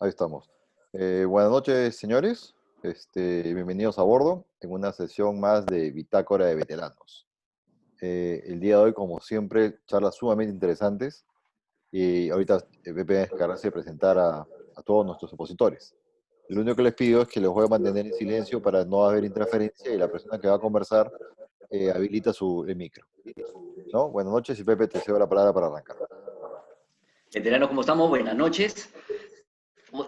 Ahí estamos. Buenas noches, señores. Bienvenidos a bordo en una sesión más de Bitácora de Veteranos. El día de hoy, como siempre, charlas sumamente interesantes y ahorita Pepe va a encargarse de presentar a todos nuestros opositores. Lo único que les pido es que los voy a mantener en silencio para no haber interferencia y la persona que va a conversar habilita el micro. ¿No? Buenas noches y Pepe, te cedo la palabra para arrancar. Veteranos, ¿cómo estamos? Buenas noches.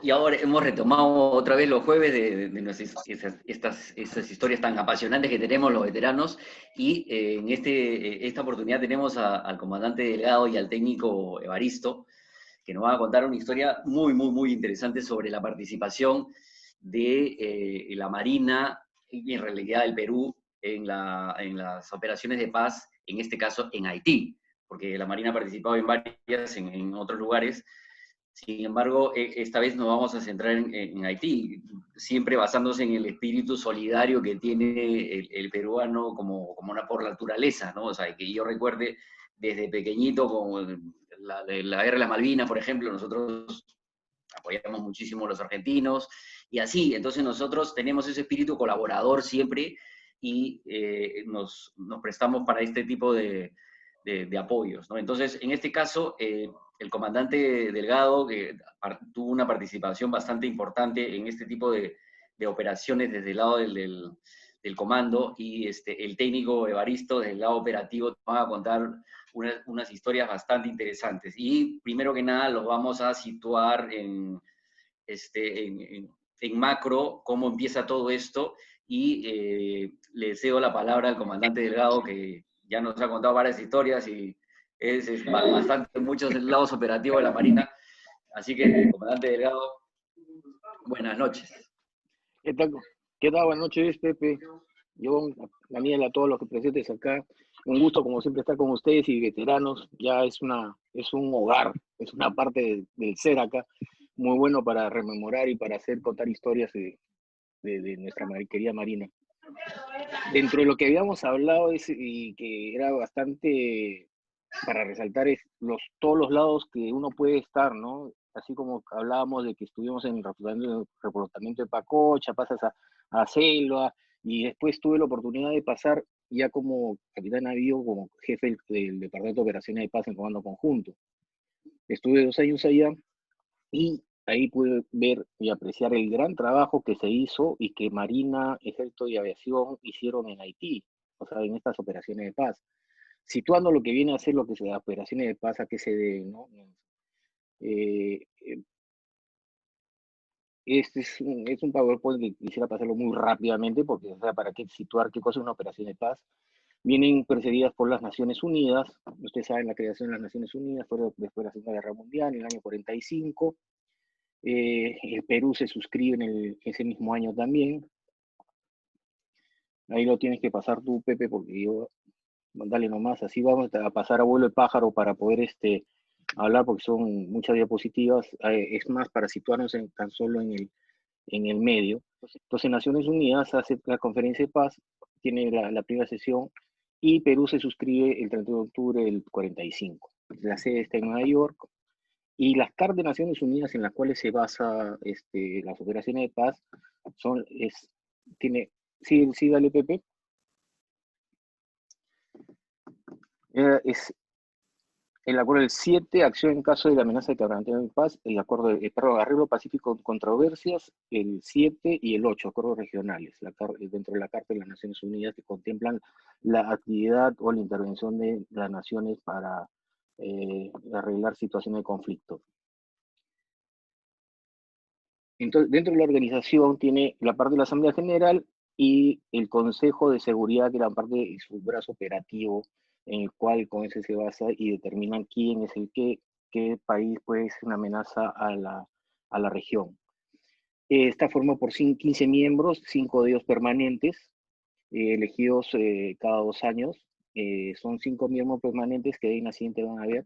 Y ahora hemos retomado otra vez los jueves de estas historias tan apasionantes que tenemos los veteranos. Y en esta oportunidad tenemos al comandante Delgado y al técnico Evaristo, que nos van a contar una historia muy, muy, muy interesante sobre la participación de la Marina y en realidad del Perú en las operaciones de paz, en este caso en Haití, porque la Marina ha participado en varias en otros lugares. Sin embargo, esta vez nos vamos a centrar en Haití, siempre basándose en el espíritu solidario que tiene el peruano como una por naturaleza, ¿no? O sea, que yo recuerde desde pequeñito, como la guerra de las Malvinas, por ejemplo, nosotros apoyamos muchísimo a los argentinos, y así, entonces nosotros tenemos ese espíritu colaborador siempre y nos prestamos para este tipo de apoyos, ¿no? Entonces, en este caso, el comandante Delgado, que tuvo una participación bastante importante en este tipo de operaciones desde el lado del comando, y el técnico Evaristo desde el lado operativo va a contar unas historias bastante interesantes. Y primero que nada los vamos a situar en macro, cómo empieza todo esto, y le cedo la palabra al comandante Delgado, que ya nos ha contado varias historias y es bastante muchos lados operativos de la Marina. Así que, comandante Delgado, buenas noches. ¿Qué tal? ¿Qué tal? Buenas noches, Pepe. Yo, Daniel, a todos los que presentes acá. Un gusto, como siempre, estar con ustedes y veteranos. Ya es un hogar, es una parte del ser acá. Muy bueno para rememorar y para contar historias de nuestra querida Marina. Dentro de lo que habíamos hablado y que era bastante para resaltar es todos los lados que uno puede estar, ¿no? Así como hablábamos de que estuvimos en el reportamiento de Pacocha, pasas a Selva, y después tuve la oportunidad de pasar ya como capitán navío, como jefe del Departamento de Operaciones de Paz en Comando Conjunto. Estuve 2 años allá y ahí pude ver y apreciar el gran trabajo que se hizo y que Marina, Ejército y Aviación hicieron en Haití, o sea, en estas operaciones de paz, situando lo que viene a ser lo que se las operaciones de paz, a qué se deben, ¿no? Eh, este es un PowerPoint que quisiera pasarlo muy rápidamente, porque, o sea, para qué situar qué cosa es una operación de paz. Vienen precedidas por las Naciones Unidas. Ustedes saben, la creación de las Naciones Unidas fue después de la Segunda Guerra Mundial, en el año 45. El Perú se suscribe ese mismo año también. Ahí lo tienes que pasar tú, Pepe, porque yo, dale nomás, así vamos a pasar a vuelo de pájaro para poder hablar, porque son muchas diapositivas, es más para situarnos tan solo en el medio. Entonces, Naciones Unidas hace la conferencia de paz, tiene la primera sesión, y Perú se suscribe el 31 de octubre del 45. La sede está en Nueva York, y las cartas de Naciones Unidas en las cuales se basa las operaciones de paz sí, dale, Pepe. Es el acuerdo del 7, acción en caso de la amenaza de quebrantamiento de paz, el acuerdo arreglo pacífico con controversias, el 7 y el 8, acuerdos regionales, dentro de la Carta de las Naciones Unidas, que contemplan la actividad o la intervención de las naciones para arreglar situaciones de conflicto. Entonces, dentro de la organización tiene la parte de la Asamblea General y el Consejo de Seguridad, que era parte de su brazo operativo, en el cual con ese se basa y determinan quién es qué país puede ser una amenaza a la región. Está formado por 15 miembros, 5 de ellos permanentes, elegidos cada 2 años. Son 5 miembros permanentes que ahí en la siguiente van a ver.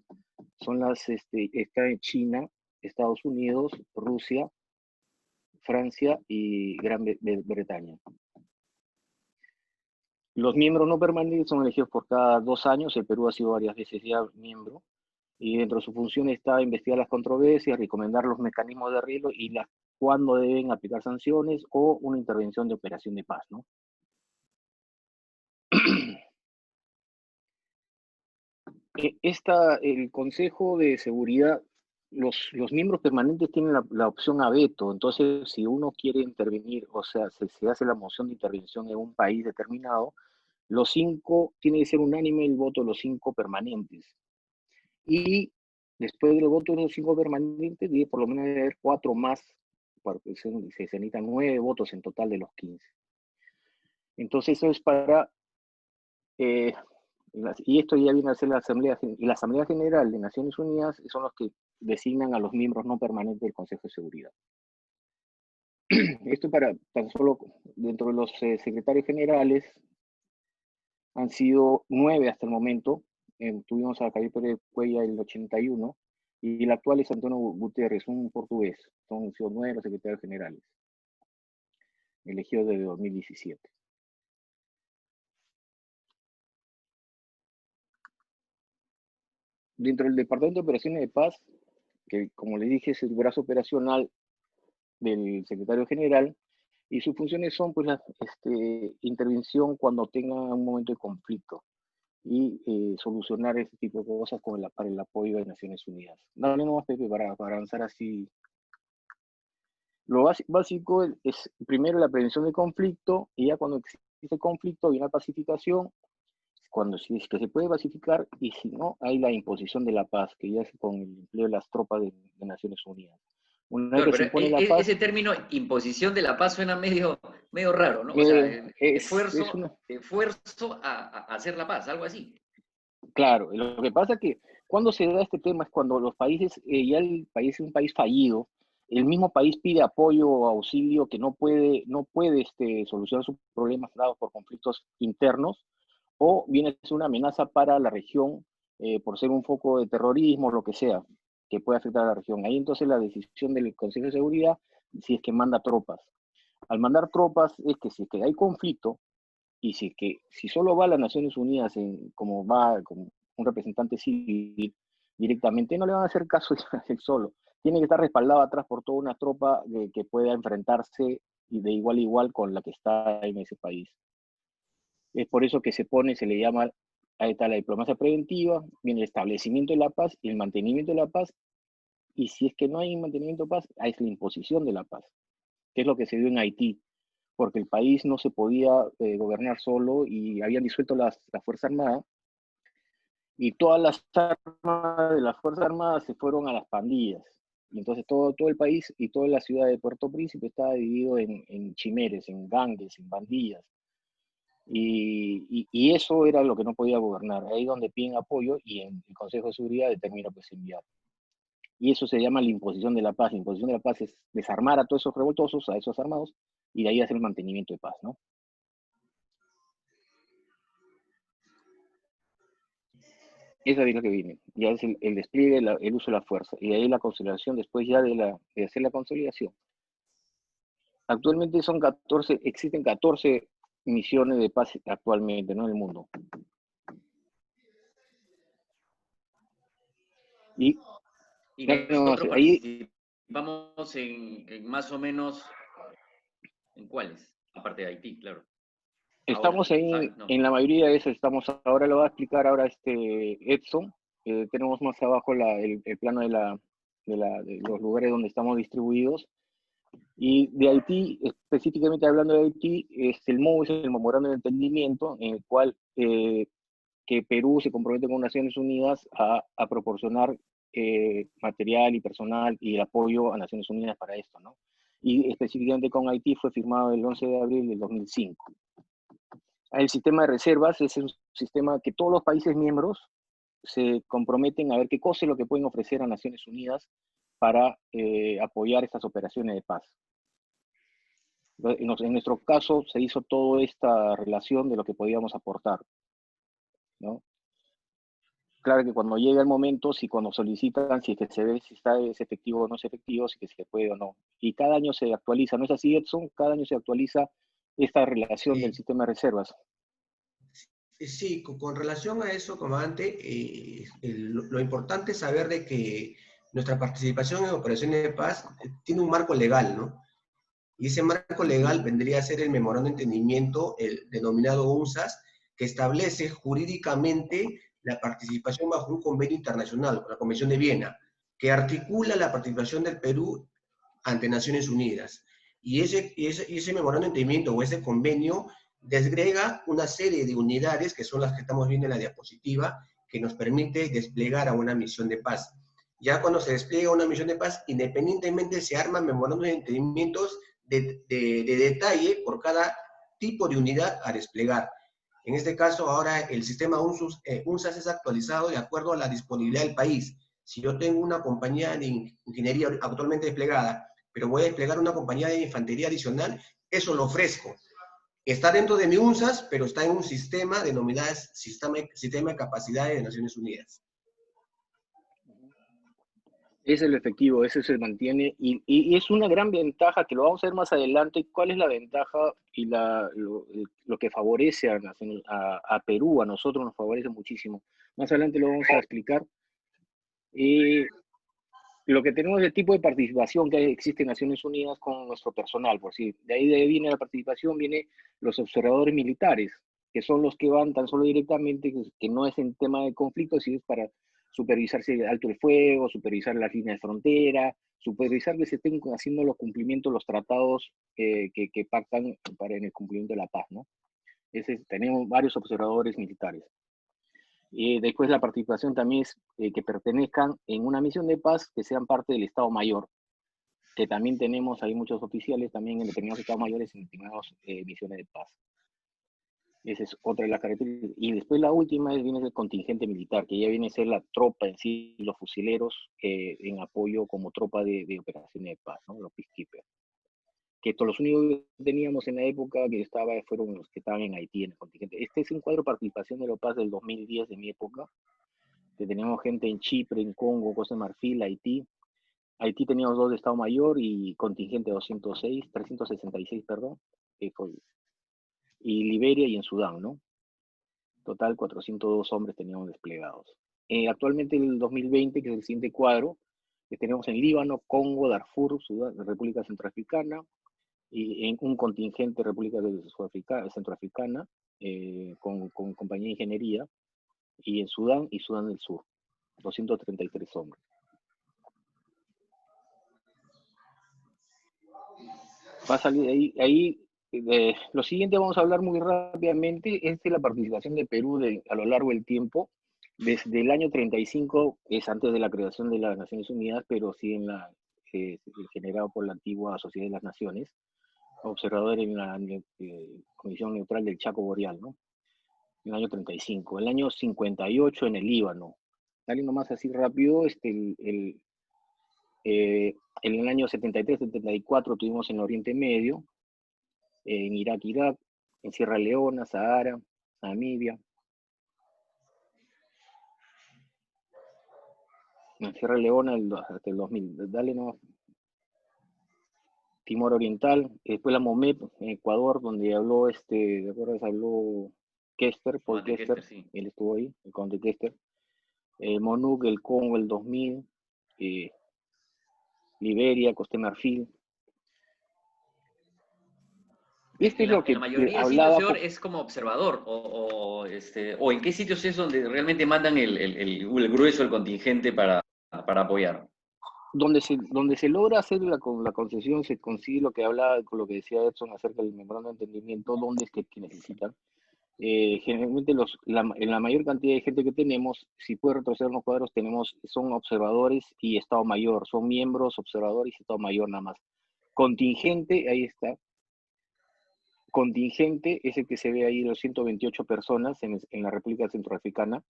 Está en China, Estados Unidos, Rusia, Francia y Gran Bretaña. Los miembros no permanentes son elegidos por cada 2 años. El Perú ha sido varias veces ya miembro. y dentro de su función está investigar las controversias, recomendar los mecanismos de arreglo y cuándo deben aplicar sanciones o una intervención de operación de paz, ¿no? El Consejo de Seguridad, los miembros permanentes tienen la opción a veto, entonces si uno quiere intervenir, o sea, se hace la moción de intervención en un país determinado, los 5, tiene que ser unánime el voto de los 5 permanentes. Y después del voto de los 5 permanentes, por lo menos debe haber 4 más, porque se necesitan 9 votos en total de los 15. Entonces eso es para... y esto ya viene a ser la Asamblea General de Naciones Unidas, son los que designan a los miembros no permanentes del Consejo de Seguridad. Esto para tan solo dentro de los secretarios generales han sido 9 hasta el momento. Tuvimos a Javier Pérez Cuellar el 81 y el actual es Antonio Guterres, un portugués. Son 9 los secretarios generales elegidos desde 2017. Dentro del Departamento de Operaciones de Paz, que como les dije es el brazo operacional del secretario general, y sus funciones son pues la intervención cuando tenga un momento de conflicto y solucionar este tipo de cosas para el apoyo de Naciones Unidas. Dale nomás, Pepe, para avanzar así. Lo básico es primero la prevención del conflicto, y ya cuando existe conflicto hay una pacificación, cuando sí es que se puede pacificar, y si no, hay la imposición de la paz, que ya es con el empleo de las tropas de Naciones Unidas. Una vez Claro, que se pero impone la paz, ese término imposición de la paz suena medio raro, ¿no? O sea, es una... esfuerzo a hacer la paz, algo así. Claro, lo que pasa es que cuando se da este tema es cuando los países, ya el país es un país fallido, el mismo país pide apoyo o auxilio que no puede solucionar sus problemas dados por conflictos internos, o viene a ser una amenaza para la región por ser un foco de terrorismo, lo que sea, que puede afectar a la región. Ahí entonces la decisión del Consejo de Seguridad, si es que manda tropas. Al mandar tropas es que si es que hay conflicto, y si solo va a las Naciones Unidas como va como un representante civil directamente, no le van a hacer caso él solo. Tiene que estar respaldado atrás por toda una tropa que pueda enfrentarse y de igual a igual con la que está en ese país. Es por eso que se le llama, ahí está la diplomacia preventiva, viene el establecimiento de la paz y el mantenimiento de la paz, y si es que no hay mantenimiento de paz, ahí es la imposición de la paz, que es lo que se dio en Haití, porque el país no se podía gobernar solo y habían disuelto la Fuerza Armada, y todas las armas de las Fuerzas Armadas se fueron a las pandillas. Y entonces todo el país y toda la ciudad de Puerto Príncipe estaba dividido en chimeres, en gangues, en bandillas. Y eso era lo que no podía gobernar. Ahí donde piden apoyo y en el Consejo de Seguridad determina pues enviar. Y eso se llama la imposición de la paz. La imposición de la paz es desarmar a todos esos revoltosos, a esos armados, y de ahí hacer el mantenimiento de paz, ¿no? Esa es lo que viene. Ya es el despliegue, el uso de la fuerza. Y de ahí la consolidación, después ya de hacer la consolidación. Actualmente existen 14 misiones de paz actualmente, ¿no? En el mundo. Y nosotros ahí participamos en más o menos, ¿en cuáles? Aparte de Haití, claro. Estamos ahora, ahí, no. en la mayoría de eso ahora lo va a explicar ahora Edson. Tenemos más abajo el plano de los lugares donde estamos distribuidos. Y de Haití, específicamente hablando de Haití, el MOU es el Memorando de Entendimiento, en el cual que Perú se compromete con Naciones Unidas a proporcionar material y personal y el apoyo a Naciones Unidas para esto, ¿no? Y específicamente con Haití fue firmado el 11 de abril del 2005. El sistema de reservas es un sistema que todos los países miembros se comprometen a ver qué cosa es lo que pueden ofrecer a Naciones Unidas para apoyar estas operaciones de paz. En nuestro caso se hizo toda esta relación de lo que podíamos aportar, ¿no? Claro que cuando llega el momento, si cuando solicitan, si es que se ve si es efectivo o no es efectivo, si es que se puede o no. Y cada año se actualiza, ¿no es así, Edson? Cada año se actualiza esta relación del sistema de reservas. Sí, con relación a eso, comandante, lo importante es saber de que nuestra participación en operaciones de paz tiene un marco legal, ¿no? Y ese marco legal vendría a ser el Memorando de Entendimiento, el denominado UNSAS, que establece jurídicamente la participación bajo un convenio internacional, la Convención de Viena, que articula la participación del Perú ante Naciones Unidas. Y ese memorando de entendimiento o ese convenio desgrega una serie de unidades, que son las que estamos viendo en la diapositiva, que nos permite desplegar a una misión de paz. Ya cuando se despliega una misión de paz, independientemente se arman memorandos de entendimientos de detalle por cada tipo de unidad a desplegar. En este caso, ahora el sistema UNSAS es actualizado de acuerdo a la disponibilidad del país. Si yo tengo una compañía de ingeniería actualmente desplegada, pero voy a desplegar una compañía de infantería adicional, eso lo ofrezco. Está dentro de mi UNSAS, pero está en un sistema denominado Sistema de Capacidades de Naciones Unidas. Ese es lo efectivo, ese se mantiene y es una gran ventaja que lo vamos a ver más adelante. ¿Cuál es la ventaja y lo que favorece a Perú, a nosotros nos favorece muchísimo? Más adelante lo vamos a explicar. Lo que tenemos es el tipo de participación que existe en Naciones Unidas con nuestro personal, por si de ahí viene la participación, viene los observadores militares, que son los que van tan solo directamente, que no es en tema de conflicto, sino es para supervisar si hay alto el fuego, supervisar las líneas de frontera, supervisar que se estén haciendo los cumplimientos, los tratados que pactan para en el cumplimiento de la paz, ¿no? Tenemos varios observadores militares. Después la participación también es que pertenezcan en una misión de paz, que sean parte del Estado Mayor, que también tenemos, hay muchos oficiales también en determinados Estados Mayores en determinadas misiones de paz. Esa es otra de las características. Y después la última viene el contingente militar, que ya viene a ser la tropa en sí, los fusileros en apoyo como tropa de operaciones de paz, ¿no? Los peacekeepers. Que todos los únicos que teníamos en la época que estaba fueron los que estaban en Haití en el contingente. Este es un cuadro de participación de la paz del 2010 de mi época, que teníamos gente en Chipre, en Congo, Costa de Marfil, Haití. Haití teníamos 2 de Estado Mayor y contingente 366, perdón, y Liberia y en Sudán, ¿no? Total 402 hombres teníamos desplegados. Actualmente en el 2020, que es el siguiente cuadro, que tenemos en Líbano, Congo, Darfur, Sudán, República Centroafricana, y en un contingente República Centroafricana, con compañía de ingeniería, y en Sudán y Sudán del Sur, 233 hombres. Va a salir ahí lo siguiente vamos a hablar muy rápidamente, es de la participación de Perú a lo largo del tiempo. Desde el año 35, es antes de la creación de las Naciones Unidas, pero sí generado por la antigua Sociedad de las Naciones, observador en la Comisión Neutral del Chaco Boreal, ¿no? En el año 35. El año 58 en el Líbano. Dale nomás así rápido, en el año 73-74 tuvimos en Oriente Medio, en Irak, en Sierra Leona, Sahara, Namibia. En Sierra Leona hasta el 2000. Dale no. Timor Oriental, después la MOMEP en Ecuador, donde habló, ¿de acuerdas? Habló Kester, Paul Kester, sí. Él estuvo ahí, el conde Kester. MONUC, el Congo, el 2000. Liberia, Costa de Marfil. Es lo que en la mayoría de sitios, señor, es como observador, o en qué sitios es donde realmente mandan el grueso del contingente para apoyar. Donde se logra hacer la concesión, se consigue lo que hablaba, con lo que decía Edson acerca del memorando de entendimiento, dónde es que necesitan. Generalmente en la mayor cantidad de gente que tenemos, si puede retroceder los cuadros, son observadores y Estado Mayor, son miembros, observadores y Estado Mayor nada más. Contingente, ahí está. Contingente es el que se ve ahí, los 128 personas en la República Centroafricana.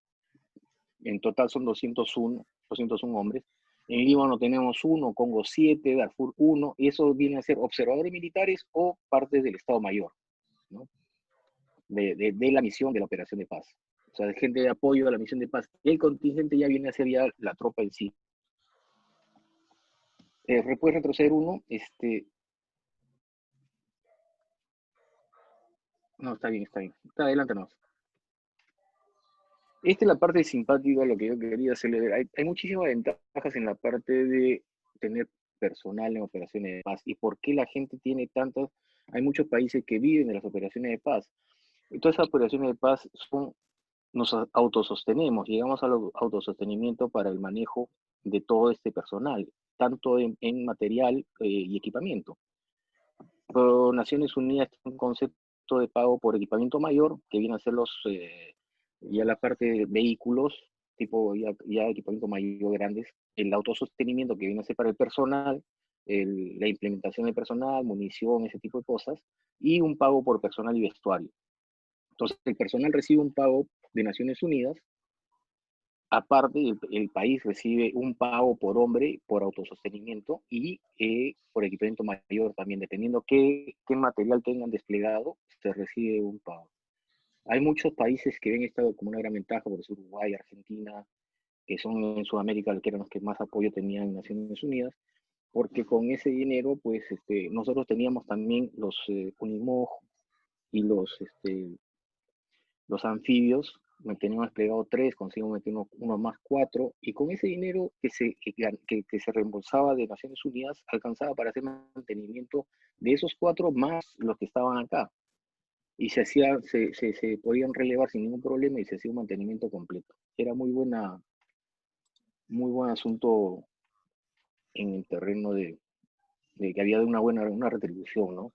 En total son 201 hombres. En Líbano tenemos 1, Congo 7, Darfur 1, y eso viene a ser observadores militares o partes del Estado Mayor, ¿no? De la misión de la operación de paz. O sea, de gente de apoyo a la misión de paz. El contingente ya viene a ser ya la tropa en sí. Puede retroceder uno, No, está bien. Está adelante, no. Esta es la parte simpática, lo que yo quería hacerle ver. Hay muchísimas ventajas en la parte de tener personal en operaciones de paz. ¿Y por qué la gente tiene tantas? Hay muchos países que viven de las operaciones de paz. Y todas esas operaciones de paz nos autosostenemos, llegamos al autosostenimiento para el manejo de todo este personal, tanto en material y equipamiento. Pero Naciones Unidas tiene un concepto de pago por equipamiento mayor, que viene a ser ya la parte de vehículos, tipo ya equipamiento mayor grandes, el autosostenimiento que viene a ser para el personal, la implementación de personal, munición, ese tipo de cosas, y un pago por personal y vestuario. Entonces, el personal recibe un pago de Naciones Unidas. Aparte, el país recibe un pago por hombre por autosostenimiento y por equipamiento mayor también, dependiendo qué material tengan desplegado, se recibe un pago. Hay muchos países que ven esto como una gran ventaja, por ejemplo Uruguay, Argentina, que son en Sudamérica, que eran los que más apoyo tenían en Naciones Unidas, porque con ese dinero, pues, nosotros teníamos también los Unimog y los anfibios, me teníamos desplegado 3, consigo meter uno más 4, y con ese dinero que se reembolsaba de Naciones Unidas, alcanzaba para hacer mantenimiento de esos 4 más los que estaban acá. Y se podían relevar sin ningún problema y se hacía un mantenimiento completo. Era muy buen asunto en el terreno de que había una retribución, ¿no?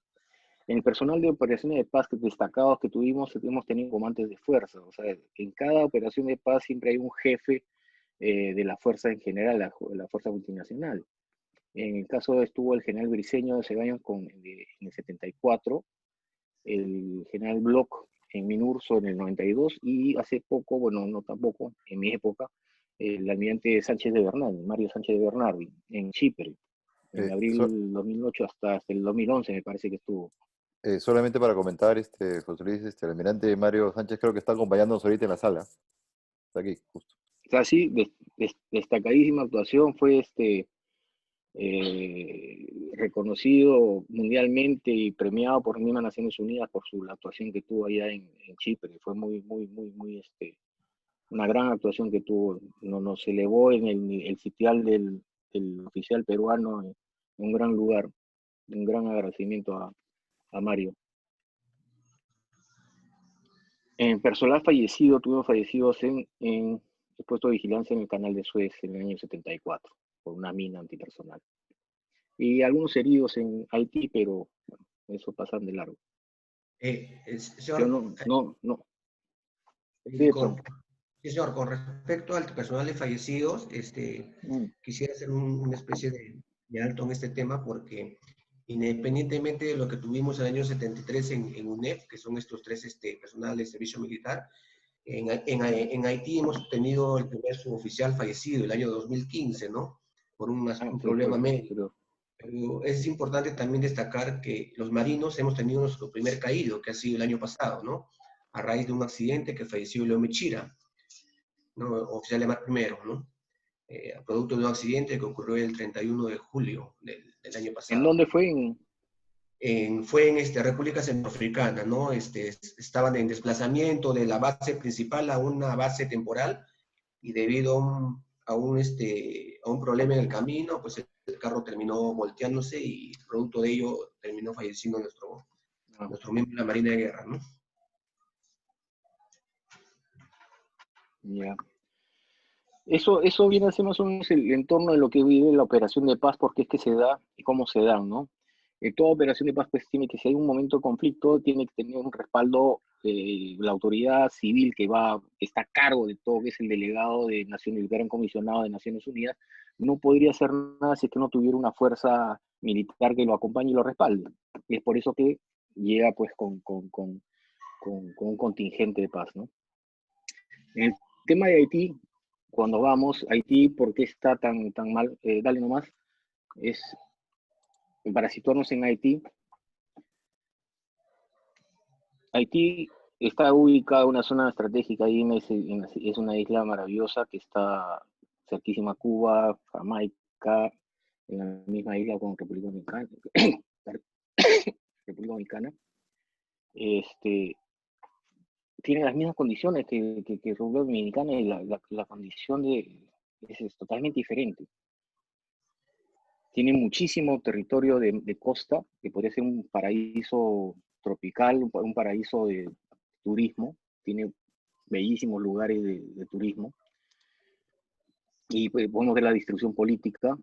En el personal de operaciones de paz destacados que tuvimos, hemos tenido comandantes de fuerza. O sea, en cada operación de paz siempre hay un jefe de la fuerza en general, la fuerza multinacional. En el caso estuvo el general Briceño de Ceballos en el 74, el general Bloch en Minurso en el 92 y hace poco, bueno, no tampoco, en mi época, el almirante Sánchez de Bernardi, Mario Sánchez de Bernardi, en Chipre, en abril So- del 2008 hasta el 2011 me parece que estuvo. solamente para comentar, José Luis, el almirante Mario Sánchez creo que está acompañándonos ahorita en la sala. Está aquí, justo. O sea, sí, destacadísima actuación, fue reconocido mundialmente y premiado por mismas Naciones Unidas por la actuación que tuvo allá en Chipre. Fue muy, una gran actuación que tuvo. Nos elevó en el sitial del oficial peruano en un gran lugar. Un gran agradecimiento a Mario. En personal fallecido, tuvimos fallecidos en el puesto de vigilancia en el canal de Suez en el año 74, por una mina antipersonal. Y algunos heridos en Haití, pero bueno, eso pasan de largo. Yo Señor, no. Sí, con, sí, señor, con respecto al personal de fallecidos, quisiera hacer una especie de alto en este tema porque independientemente de lo que tuvimos en el año 73 en UNEP, que son estos 3 personal de servicio militar, en Haití hemos tenido el primer suboficial fallecido el año 2015, ¿no? Por un sí, problema pues, médico. pero, Pero es importante también destacar que los marinos hemos tenido nuestro primer caído, que ha sido el año pasado, ¿no? A raíz de un accidente que falleció Leo Mechira, ¿no? Oficial de mar primero, ¿no? Producto de un accidente que ocurrió el 31 de julio del año ¿en pasado. dónde fue? Fue en República Centroafricana, ¿no? Estaban en desplazamiento de la base principal a una base temporal y debido a un problema en el camino, pues el carro terminó volteándose y producto de ello terminó falleciendo No, nuestro miembro de la Marina de Guerra, ¿no? ya. Eso viene a ser más o menos el entorno de lo que vive la operación de paz, porque es que se da y cómo se dan, ¿no? Toda operación de paz, pues tiene que, si hay un momento de conflicto, tiene que tener un respaldo la autoridad civil que está a cargo de todo, que es el delegado de Naciones, el gran comisionado de Naciones Unidas, no podría hacer nada si es que no tuviera una fuerza militar que lo acompañe y lo respalde. Y es por eso que llega pues con un contingente de paz, ¿no? En el tema de Haití, cuando vamos a Haití, ¿por qué está tan mal? Dale nomás, es para situarnos en Haití. Haití está ubicada en una zona estratégica, ahí es una isla maravillosa que está cerquísima a Cuba, Jamaica, en la misma isla con República Dominicana. República Dominicana. tiene las mismas condiciones que República Dominicana, y la condición es totalmente diferente. Tiene muchísimo territorio de costa, que podría ser un paraíso tropical, un paraíso de turismo. Tiene bellísimos lugares de turismo. Y pues, podemos ver la distribución política.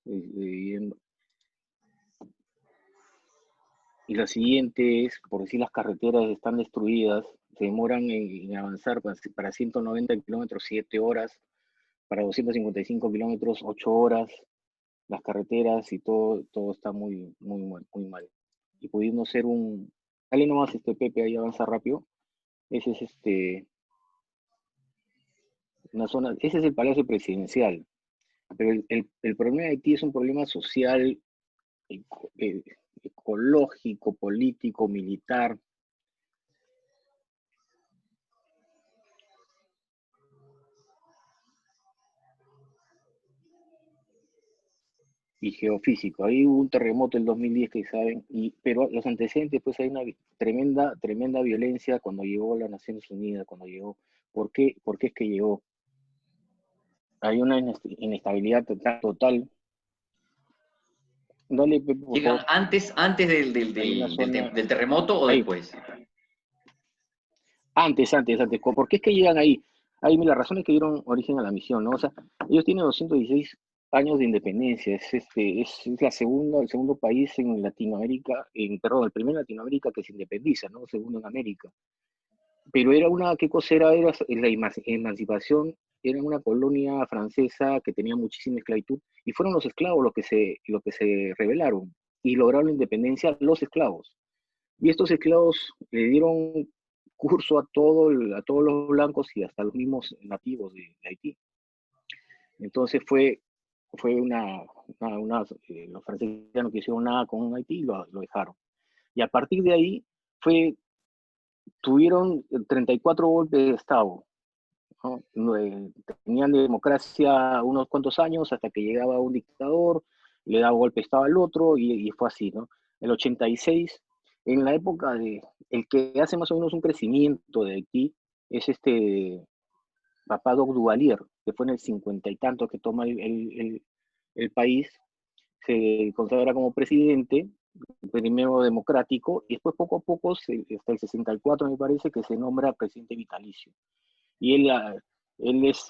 Y lo siguiente es, por decir, las carreteras están destruidas, se demoran en avanzar para 190 kilómetros 7 horas, para 255 kilómetros 8 horas, las carreteras y todo está muy mal. Y pudiendo ser dale nomás, Pepe, ahí avanza rápido. Ese es una zona, ese es el Palacio Presidencial. Pero el problema de Haití es un problema social, ecológico, político, militar. Y geofísico. Ahí hubo un terremoto en 2010 que saben, pero los antecedentes, pues hay una tremenda violencia cuando llegó a las Naciones Unidas, cuando llegó. ¿Por qué es que llegó? Hay una inestabilidad total. Dale, Pepe, por ¿Llegan favor. antes del terremoto o ahí. Después? Antes. ¿Por qué es que llegan ahí? Ahí, las razones que dieron origen a la misión, ¿no? O sea, ellos tienen 216 años de independencia. Es el segundo país en Latinoamérica, el primer en Latinoamérica que se independiza, ¿no? Segundo en América. Pero ¿qué cosa era? Era la emancipación. Era una colonia francesa que tenía muchísima esclavitud, y fueron los esclavos los que se rebelaron y lograron la independencia, los esclavos. Y estos esclavos le dieron curso a todos los blancos y hasta los mismos nativos de Haití. Entonces los franceses ya no quisieron nada con Haití y lo dejaron. Y a partir de ahí tuvieron 34 golpes de Estado, ¿no? Tenían democracia unos cuantos años hasta que llegaba un dictador, le daba golpe de Estado al otro, y fue así, ¿no? El 86, en la época el que hace más o menos un crecimiento de Haití, es Papá Doc Duvalier, que fue en el 50 y tanto que toma el país, se consagra como presidente, primero democrático, y después poco a poco, hasta el 64 me parece, que se nombra presidente vitalicio. Y él es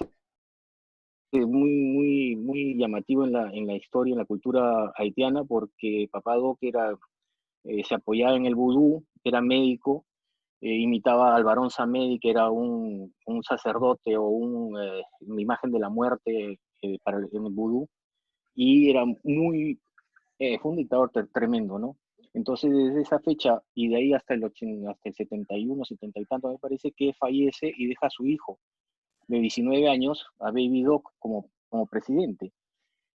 muy llamativo en la historia, en la cultura haitiana, porque Papá Doc se apoyaba en el vudú, era médico, imitaba al Barón Samedi, que era un sacerdote o una imagen de la muerte en el vudú, y fue un dictador tremendo, ¿no? Entonces, desde esa fecha y de ahí hasta el 71, 70 y tanto, me parece, que fallece y deja a su hijo de 19 años, a Baby Doc, como presidente.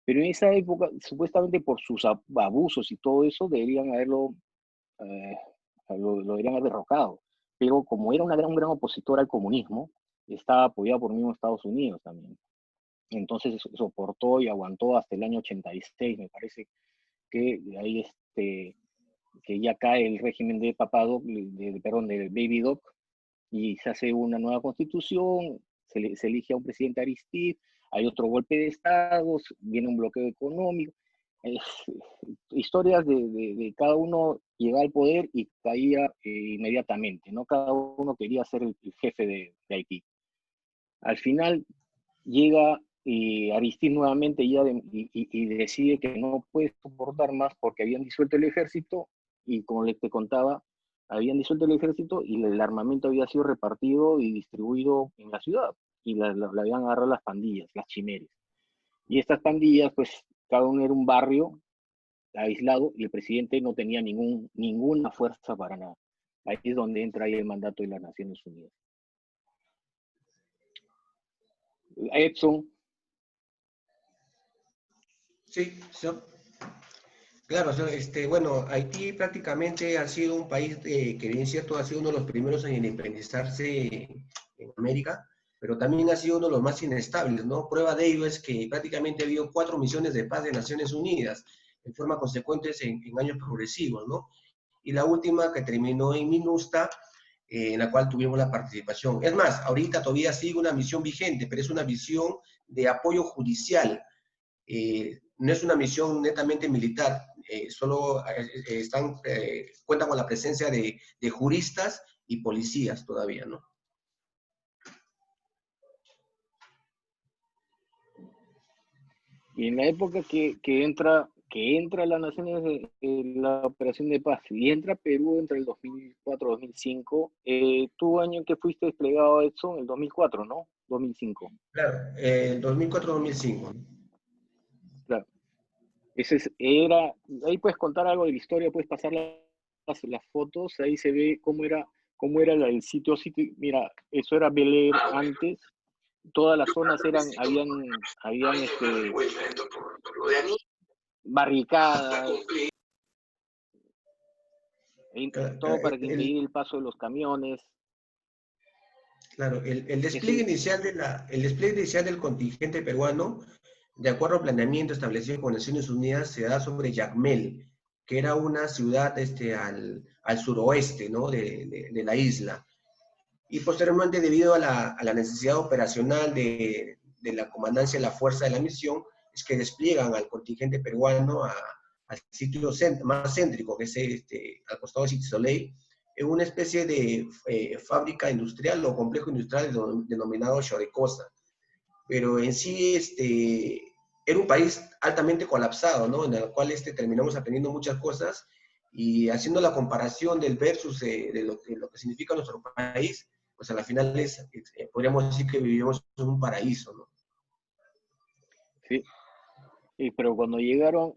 Pero en esa época, supuestamente por sus abusos y todo eso, deberían lo deberían haber derrocado. Pero como era un gran opositor al comunismo, estaba apoyado por mismo Estados Unidos también. Entonces soportó y aguantó hasta el año 86, me parece, que de ahí que ya cae el régimen de Papá Doc, de Baby Doc, y se hace una nueva constitución, se elige a un presidente Aristide, hay otro golpe de Estado, viene un bloqueo económico, historias de cada uno llegaba al poder y caía inmediatamente, ¿no? Cada uno quería ser el jefe de Haití. Al final llega Aristide nuevamente y decide que no puede soportar más, porque habían disuelto el ejército, y como te contaba, habían disuelto el ejército y el armamento había sido repartido y distribuido en la ciudad, y la habían agarrado las pandillas, las chimeres. Y estas pandillas, pues cada uno era un barrio aislado, y el presidente no tenía ninguna fuerza para nada. Ahí es donde entra ahí el mandato de las Naciones Unidas. Edson. Sí. Claro, bueno, Haití prácticamente ha sido un país que bien cierto ha sido uno de los primeros en independizarse en América, pero también ha sido uno de los más inestables, ¿no? Prueba de ello es que prácticamente ha habido 4 misiones de paz de Naciones Unidas en forma consecuente en años progresivos, ¿no? Y la última, que terminó en MINUSTA, en la cual tuvimos la participación. Es más, ahorita todavía sigue una misión vigente, pero es una misión de apoyo judicial. No es una misión netamente militar, solo cuentan con la presencia de juristas y policías todavía, ¿no? Y en la época que entra las Naciones en la Operación de Paz y entra Perú entre el 2004-2005, ¿tu año en que fuiste desplegado, Edson? El 2004, ¿no? 2005. Claro, 2004-2005. Claro. Ahí puedes contar algo de la historia, puedes pasar las fotos, ahí se ve cómo era el sitio. Mira, eso era Bel Air antes, todas las zonas habían barricadas, todo para impedir el paso de los camiones. Claro, el despliegue inicial del contingente peruano, de acuerdo al planeamiento establecido con Naciones Unidas, se da sobre Jacmel, que era una ciudad al suroeste, ¿no?, de la isla. Y posteriormente, debido a la necesidad operacional de la comandancia de la fuerza de la misión, es que despliegan al contingente peruano al sitio más céntrico, que es al costado de Cité Soleil, en una especie de fábrica industrial o complejo industrial denominado Chorecosa. Pero en sí era un país altamente colapsado, ¿no?, en el cual terminamos aprendiendo muchas cosas, y haciendo la comparación del versus de lo que significa nuestro país, pues a la final podríamos decir que vivimos en un paraíso, ¿no? Sí, pero cuando llegaron,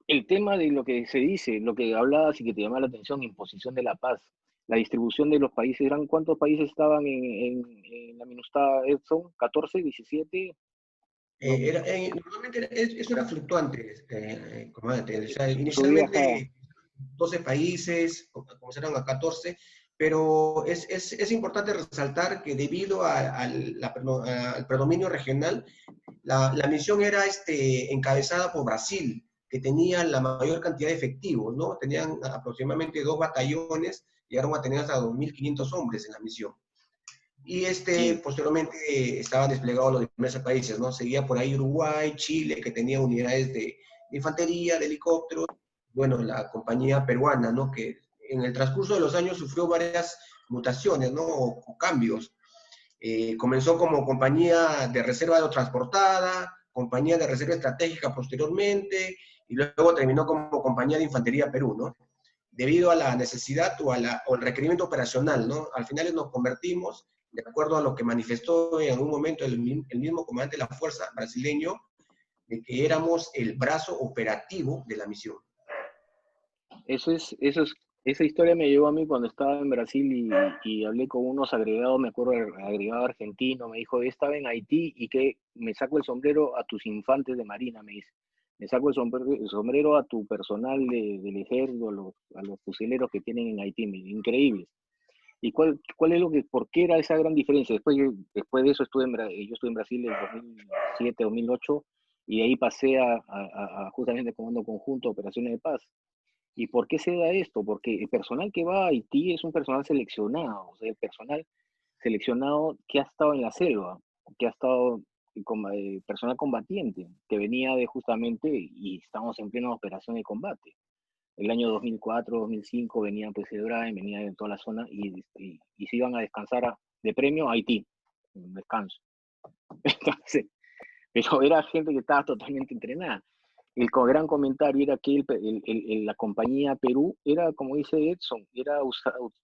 el tema de lo que se dice, lo que hablabas y que te llamaba la atención, imposición de la paz, la distribución de los países, ¿cuántos países estaban en la MINUSTAH, Edson? ¿14, 17? No, Normalmente eso era fluctuante, comandante. O sea, subía, bajaba. inicialmente 12 países, comenzaron a 14, pero es importante resaltar que debido al predominio regional, la misión era encabezada por Brasil, que tenía la mayor cantidad de efectivos, ¿no? Tenían aproximadamente 2 batallones, llegaron a tener hasta 2.500 hombres en la misión. Y Sí. posteriormente estaban desplegados los diversos países, ¿no? Seguía por ahí Uruguay, Chile, que tenía unidades de infantería, de helicópteros. Bueno, la compañía peruana, ¿no?, que en el transcurso de los años sufrió varias mutaciones, ¿no?, o cambios. Comenzó como compañía de reserva aerotransportada, compañía de reserva estratégica posteriormente, y luego terminó como compañía de infantería Perú, ¿no? Debido a la necesidad o al requerimiento operacional, ¿no? Al final nos convertimos, de acuerdo a lo que manifestó en algún momento el mismo comandante de la fuerza brasileño, de que éramos el brazo operativo de la misión. Esa historia me llevó a mí cuando estaba en Brasil y hablé con unos agregados, me acuerdo del agregado argentino, me dijo, estaba en Haití y que me saco el sombrero a tus infantes de marina, me dice. Me saco el sombrero a tu personal del ejército, a los fusileros que tienen en Haití, increíbles. ¿Y cuál es por qué era esa gran diferencia? Después de eso yo estuve en Brasil en 2007, 2008, y de ahí pasé a justamente Comando Conjunto, Operaciones de Paz. ¿Y por qué se da esto? Porque el personal que va a Haití es un personal seleccionado, o sea, el personal seleccionado que ha estado en la selva, que ha estado personal combatiente, que venía de justamente, y estamos en plena operación de combate. El año 2004, 2005 venían pues de Brian, venían de toda la zona y se iban a descansar de premio a Haití, un descanso. Entonces, pero era gente que estaba totalmente entrenada. El gran comentario era que la compañía Perú era, como dice Edson, era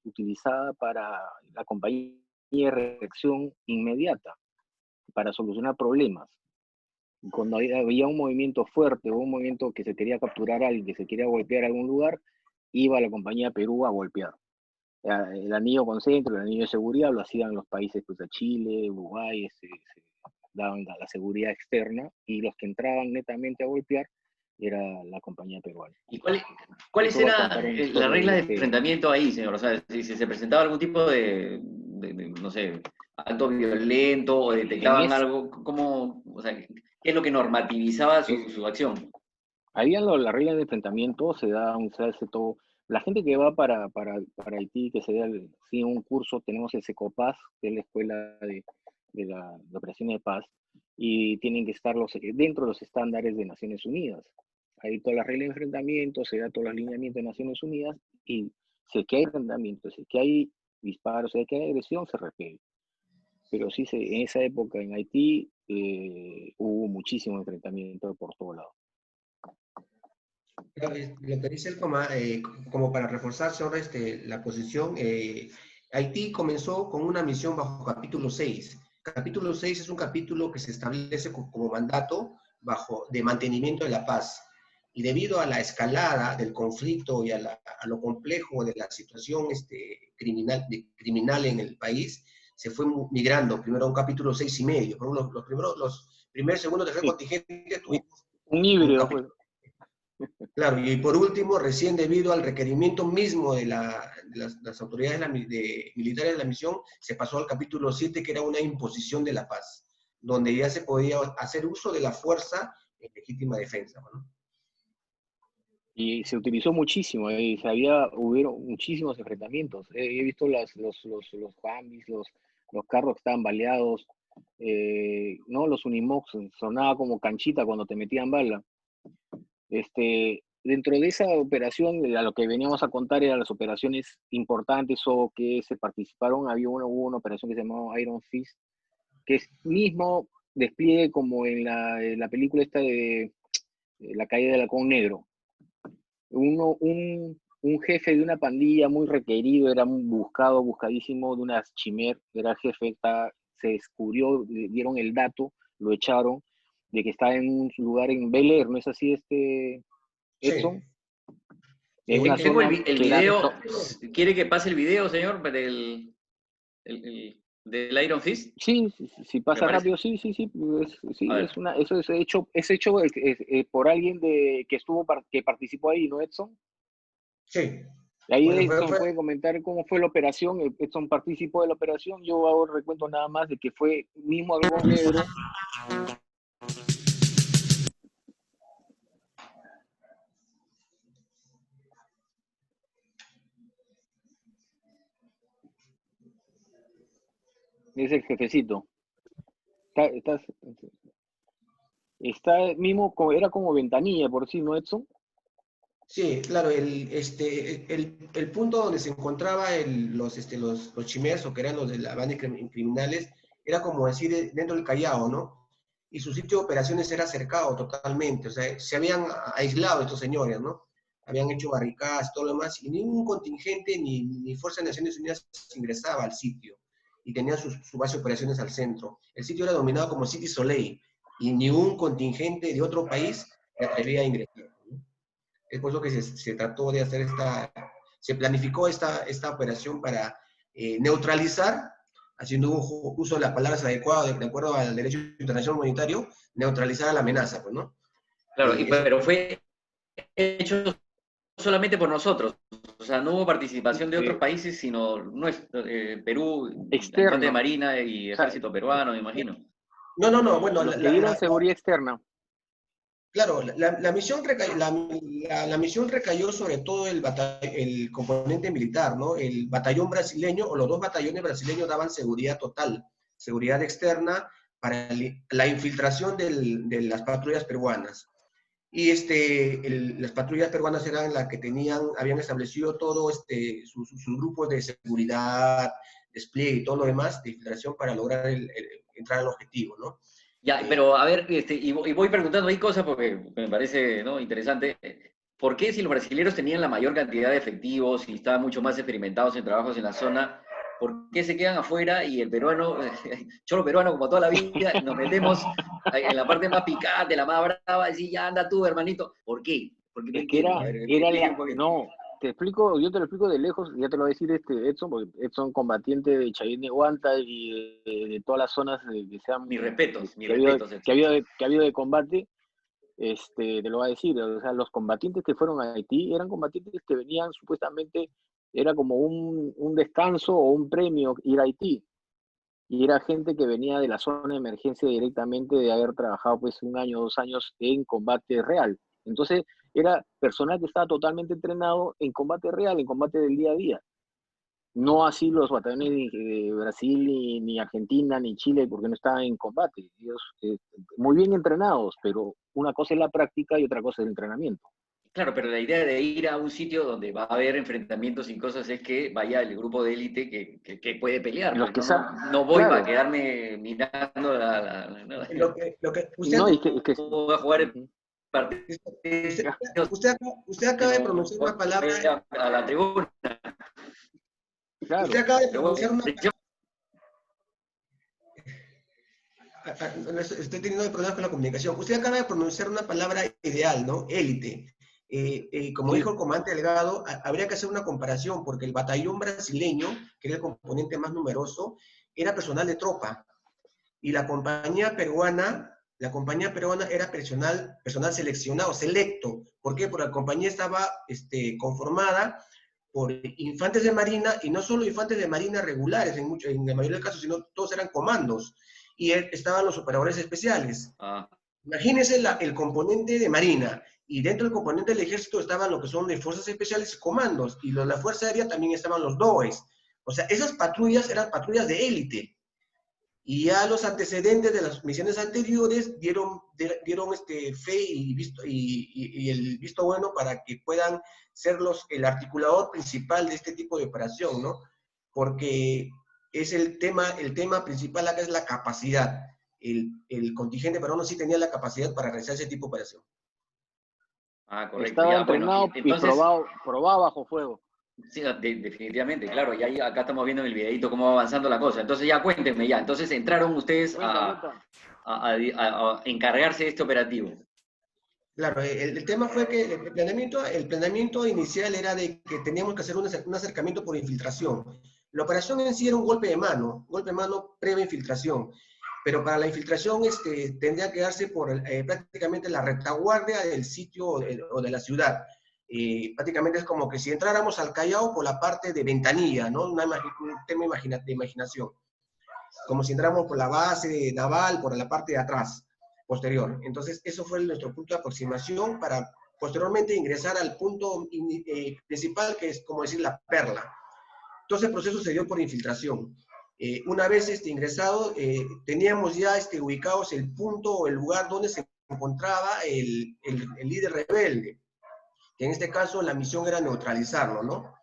utilizada para la compañía de reacción inmediata, para solucionar problemas. Cuando había un movimiento fuerte o un movimiento que se quería capturar a alguien, que se quería golpear a algún lugar, iba la compañía Perú a golpear. El anillo concentro, el anillo de seguridad lo hacían los países, pues, de Chile, Uruguay, se daban la seguridad externa, y los que entraban netamente a golpear era la compañía peruana. ¿Y cuáles eran la regla de enfrentamiento ahí, señor? O sea, si se presentaba algún tipo de no sé, acto violento o detectaban algo, ¿cómo, o sea, qué es lo que normativizaba su acción? Habían las reglas de enfrentamiento, se hace todo, La gente que va para Haití, que se da sí, un curso, tenemos el SECOPAS, que es la escuela de operaciones de paz, y tienen que estar dentro de los estándares de Naciones Unidas. Hay todas las reglas de enfrentamiento, se da todos los lineamientos de Naciones Unidas, y si es que hay enfrentamientos, si es que hay disparos, si es que hay agresión, se repele. Pero sí, en esa época en Haití hubo muchísimo enfrentamiento por todos lados. Claro, lo que dice el coma, como para reforzar sobre la posición, Haití comenzó con una misión bajo capítulo 6. Capítulo 6 es un capítulo que se establece como mandato de mantenimiento de la paz. Y debido a la escalada del conflicto y a lo complejo de la situación criminal en el país, se fue migrando primero a un capítulo 6,5. Los primer, segundo, tercer Sí, contingente tuvimos un un híbrido, pues. capítulo. Claro, y por último, recién debido al requerimiento mismo de las autoridades militares de la misión, se pasó al capítulo 7, que era una imposición de la paz, donde ya se podía hacer uso de la fuerza en legítima defensa, ¿no? Y se utilizó muchísimo, hubieron muchísimos enfrentamientos. He visto los Humvees, los carros que estaban baleados, ¿no? Los Unimogs, sonaba como canchita cuando te metían bala. Dentro de esa operación, a lo que veníamos a contar eran las operaciones importantes o que se participaron. Hubo una operación que se llamaba Iron Fist, que es mismo despliegue como en la película esta de La caída del halcón negro. Un jefe de una pandilla muy requerido, era un buscadísimo de unas Chimer, era el jefe, se descubrió, dieron el dato, lo echaron, de que estaba en un lugar en Bel Air, ¿no es así, Edson? Sí. En una Tengo zona el que era... video. ¿Quiere que pase el video, señor, del Iron Fist? Sí, si Me pasa parece. rápido, sí, A ver. eso es hecho por alguien que participó ahí, ¿no, Edson? Sí. Ahí Bueno, Edson puede comentar cómo fue la operación. Edson participó de la operación. Yo hago recuento nada más de que fue mismo Halcón Negro. Es el jefecito. Está mismo, era como ventanilla por sí, ¿no, Edson? Sí, claro, el punto donde se encontraban los chimers, o que eran los de la banda de criminales, era como decir dentro del Callao, ¿no? Y su sitio de operaciones era cercado totalmente, o sea, se habían aislado estos señores, ¿no? Habían hecho barricadas, todo lo demás, y ningún contingente ni Fuerza de Naciones Unidas ingresaba al sitio, y tenían su base de operaciones al centro. El sitio era dominado como City Soleil, y ni un contingente de otro país se atrevía a ingresar, ¿no? Es por eso que se trató de hacer se planificó esta operación para neutralizar, haciendo uso de las palabras adecuadas de acuerdo al derecho internacional humanitario, neutralizar a la amenaza, pues, ¿no? Claro, Eso, pero fue hecho solamente por nosotros. O sea, no hubo participación de otros países, sino nuestro, Perú, la Infante de Externo. Marina y O sea, Ejército Peruano, me imagino. no, bueno, los que dieron seguridad externa. claro, la misión la misión recayó sobre todo el componente militar, ¿no? El batallón brasileño, o los dos batallones brasileños, daban seguridad total, seguridad externa para la infiltración de las patrullas peruanas. Y las patrullas peruanas eran las que habían establecido todo sus grupos de seguridad, despliegue y todo lo demás de infiltración para lograr entrar al objetivo, ¿no? Ya, pero a ver, y voy preguntando ahí cosas porque me parece, ¿no?, interesante. ¿Por qué, si los brasileños tenían la mayor cantidad de efectivos y estaban mucho más experimentados en trabajos en la zona, por qué se quedan afuera y el peruano, cholo peruano como toda la vida, nos metemos en la parte más picante, la más brava, y ya anda tú, hermanito? ¿Por qué? Porque no Es que entiendo. A ver, explíqueme un poquito. no, yo te lo explico de lejos, ya te lo va a decir Edson, porque Edson combatiente de Chayén de Huanta y de todas las zonas que sean, Mis respetos, mis que ha habido, respetos, Edson. que ha habido de combate, te lo va a decir. O sea, los combatientes que fueron a Haití eran combatientes que venían supuestamente, era como un descanso o un premio ir a Haití. Y era gente que venía de la zona de emergencia directamente de haber trabajado pues 1 año, 2 años en combate real. Entonces, era personal que estaba totalmente entrenado en combate real, en combate del día a día. No así los batallones de Brasil, ni Argentina, ni Chile, porque no estaban en combate. Ellos muy bien entrenados, pero una cosa es la práctica y otra cosa es el entrenamiento. Claro, pero la idea de ir a un sitio donde va a haber enfrentamientos y cosas es que vaya el grupo de élite que puede pelear. Los Pues, que no voy claro. para quedarme mirando Lo que usted, No, es que voy a jugar el Ujú. partido. usted acaba de pronunciar una palabra. A la tribuna. Claro. Usted acaba de Pero pronunciar una bueno, Estoy teniendo problemas con la comunicación. Usted acaba de pronunciar una palabra ideal, ¿no? Élite. Como Sí. dijo el comandante Delgado, habría que hacer una comparación, porque el batallón brasileño, que era el componente más numeroso, era personal de tropa. Y la compañía peruana era personal seleccionado, selecto. ¿Por qué? Porque la compañía estaba conformada por infantes de marina, y no solo infantes de marina regulares en la mayoría de casos, sino todos eran comandos. Y estaban los operadores especiales. Imagínense el componente de marina, y dentro del componente del ejército estaban lo que son de fuerzas especiales y comandos, y los de la Fuerza Aérea también estaban los DOEs. O sea, esas patrullas eran patrullas de élite. Y ya los antecedentes de las misiones anteriores dieron fe y el visto bueno para que puedan ser el articulador principal de este tipo de operación, ¿no? Porque es el tema principal acá es la capacidad. El contingente peruano sí tenía la capacidad para realizar ese tipo de operación. Correcto. Estaba Ya, entrenado bueno, entonces, y probado bajo fuego. Sí, definitivamente, claro. Y ahí, acá estamos viendo en el videito cómo va avanzando la cosa. Entonces ya cuéntenme ya. Entonces entraron ustedes a encargarse de este operativo. Claro, el tema fue que el planeamiento inicial era de que teníamos que hacer un acercamiento por infiltración. La operación en sí era un golpe de mano previa infiltración, pero para la infiltración tendría que darse por prácticamente la retaguardia del sitio o de la ciudad. Prácticamente es como que si entráramos al Callao por la parte de Ventanilla, ¿no? Un tema de imaginación. Como si entráramos por la base naval, por la parte de atrás, posterior. Entonces, eso fue nuestro punto de aproximación para posteriormente ingresar al punto principal, que es como decir la perla. Entonces, el proceso se dio por infiltración. Una vez ingresado, teníamos ya ubicados el punto o el lugar donde se encontraba el líder rebelde, que en este caso la misión era neutralizarlo, ¿no?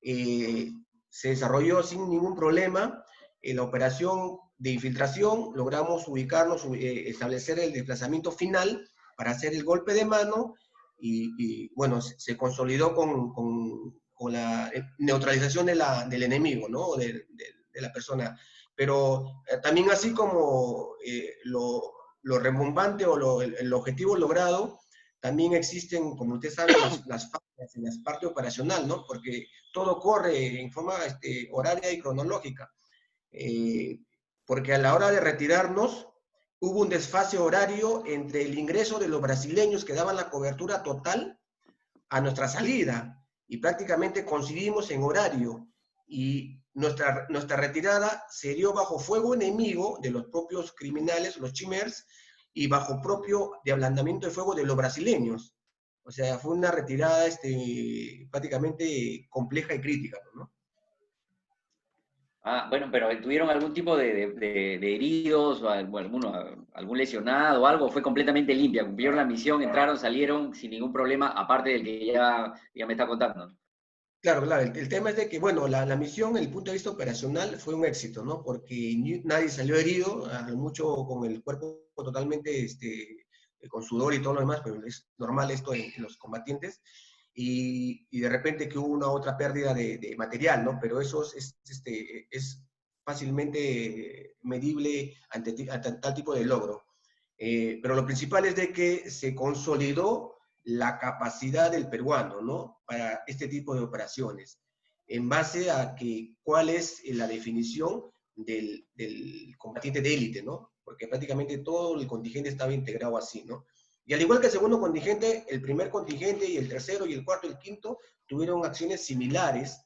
Se desarrolló sin ningún problema. En la operación de infiltración logramos ubicarnos, establecer el desplazamiento final para hacer el golpe de mano y bueno, se consolidó con la neutralización del enemigo, ¿no? De la persona. Pero también así como lo remumbante o el objetivo logrado, también existen, como usted sabe, las fallas en la parte operacional, ¿no? Porque todo corre en forma horaria y cronológica. Porque a la hora de retirarnos, hubo un desfase horario entre el ingreso de los brasileños que daban la cobertura total a nuestra salida, y prácticamente coincidimos en horario, y nuestra retirada se dio bajo fuego enemigo de los propios criminales, los chimers, y bajo propio de ablandamiento de fuego de los brasileños. O sea, fue una retirada prácticamente compleja y crítica, ¿no? Bueno, pero ¿tuvieron algún tipo de heridos o algún lesionado o algo? ¿Fue completamente limpia? ¿Cumplieron la misión, entraron, salieron sin ningún problema, aparte del que ya me está contando? Claro, claro. El tema es de que, bueno, la misión, desde el punto de vista operacional, fue un éxito, ¿no? Porque nadie salió herido, mucho con el cuerpo totalmente con sudor y todo lo demás, pero es normal esto en los combatientes. Y de repente que hubo una otra pérdida de material, ¿no? Pero eso es fácilmente medible ante tal tipo de logro. Pero lo principal es de que se consolidó la capacidad del peruano, ¿no? Para este tipo de operaciones, en base a cuál es la definición del combatiente de élite, ¿no? Porque prácticamente todo el contingente estaba integrado así, ¿no? Y al igual que el segundo contingente, el primer contingente y el tercero y el cuarto y el quinto tuvieron acciones similares,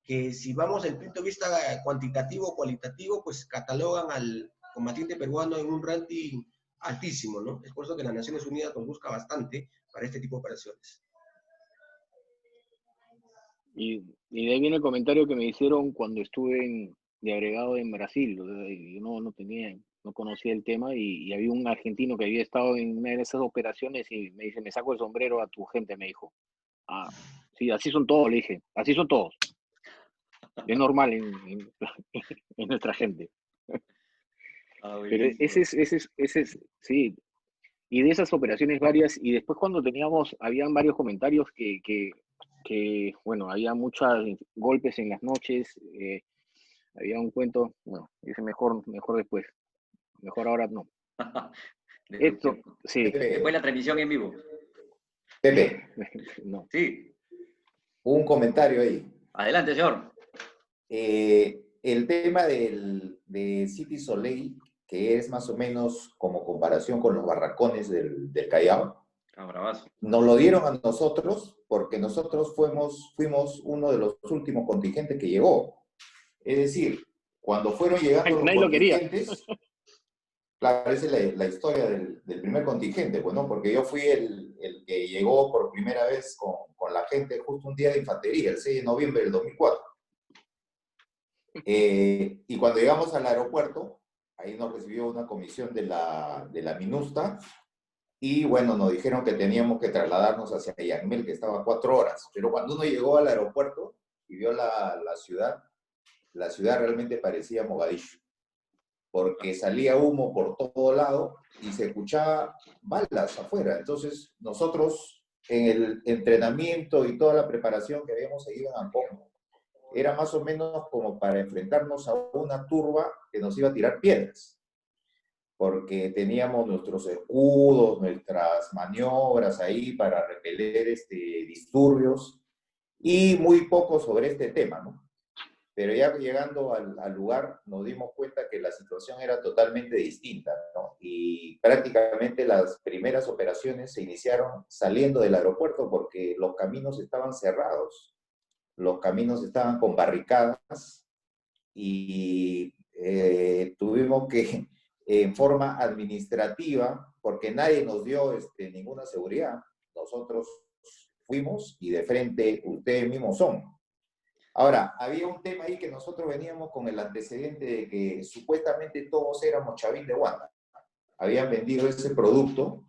que si vamos desde el punto de vista cuantitativo o cualitativo, pues catalogan al combatiente peruano en un ranking altísimo, ¿no? Es por eso que las Naciones Unidas nos busca bastante para este tipo de operaciones. Y de ahí viene el comentario que me hicieron cuando estuve de agregado en Brasil. O sea, yo no conocía el tema y había un argentino que había estado en una de esas operaciones y me dice, me saco el sombrero a tu gente, me dijo. Ah, sí, así son todos, le dije, así son todos. Es normal en nuestra gente. Pero ese es, sí, y de esas operaciones varias, y después cuando habían varios comentarios bueno, había muchos golpes en las noches, había un cuento, bueno, dice mejor después, mejor ahora no. Esto, sí. Después la transmisión en vivo. Pepe, No. Sí. un comentario ahí. Adelante, señor. El tema de City Soleil, que es más o menos como comparación con los barracones del Callao, nos lo dieron a nosotros porque nosotros fuimos uno de los últimos contingentes que llegó. Es decir, cuando fueron llegando los contingentes, claro, esa es la historia del primer contingente, pues, ¿no? Porque yo fui el que llegó por primera vez con la gente justo un día de infantería, el 6 de noviembre del 2004. Y cuando llegamos al aeropuerto, ahí nos recibió una comisión de la MINUSTA, y bueno, nos dijeron que teníamos que trasladarnos hacia Yangmel, que estaba a 4 horas. Pero cuando uno llegó al aeropuerto y vio la ciudad realmente parecía Mogadiscio, porque salía humo por todo lado y se escuchaba balas afuera. Entonces, nosotros, en el entrenamiento y toda la preparación que habíamos seguido en Ancón, era más o menos como para enfrentarnos a una turba que nos iba a tirar piedras, porque teníamos nuestros escudos, nuestras maniobras ahí para repeler disturbios, y muy poco sobre este tema, ¿no? Pero ya llegando al lugar nos dimos cuenta que la situación era totalmente distinta, ¿no? Y prácticamente las primeras operaciones se iniciaron saliendo del aeropuerto porque los caminos estaban cerrados, los caminos estaban con barricadas, y tuvimos que, en forma administrativa, porque nadie nos dio ninguna seguridad, nosotros fuimos y de frente ustedes mismos son. Ahora, había un tema ahí que nosotros veníamos con el antecedente de que supuestamente todos éramos Chavín de Wanda. Habían vendido ese producto,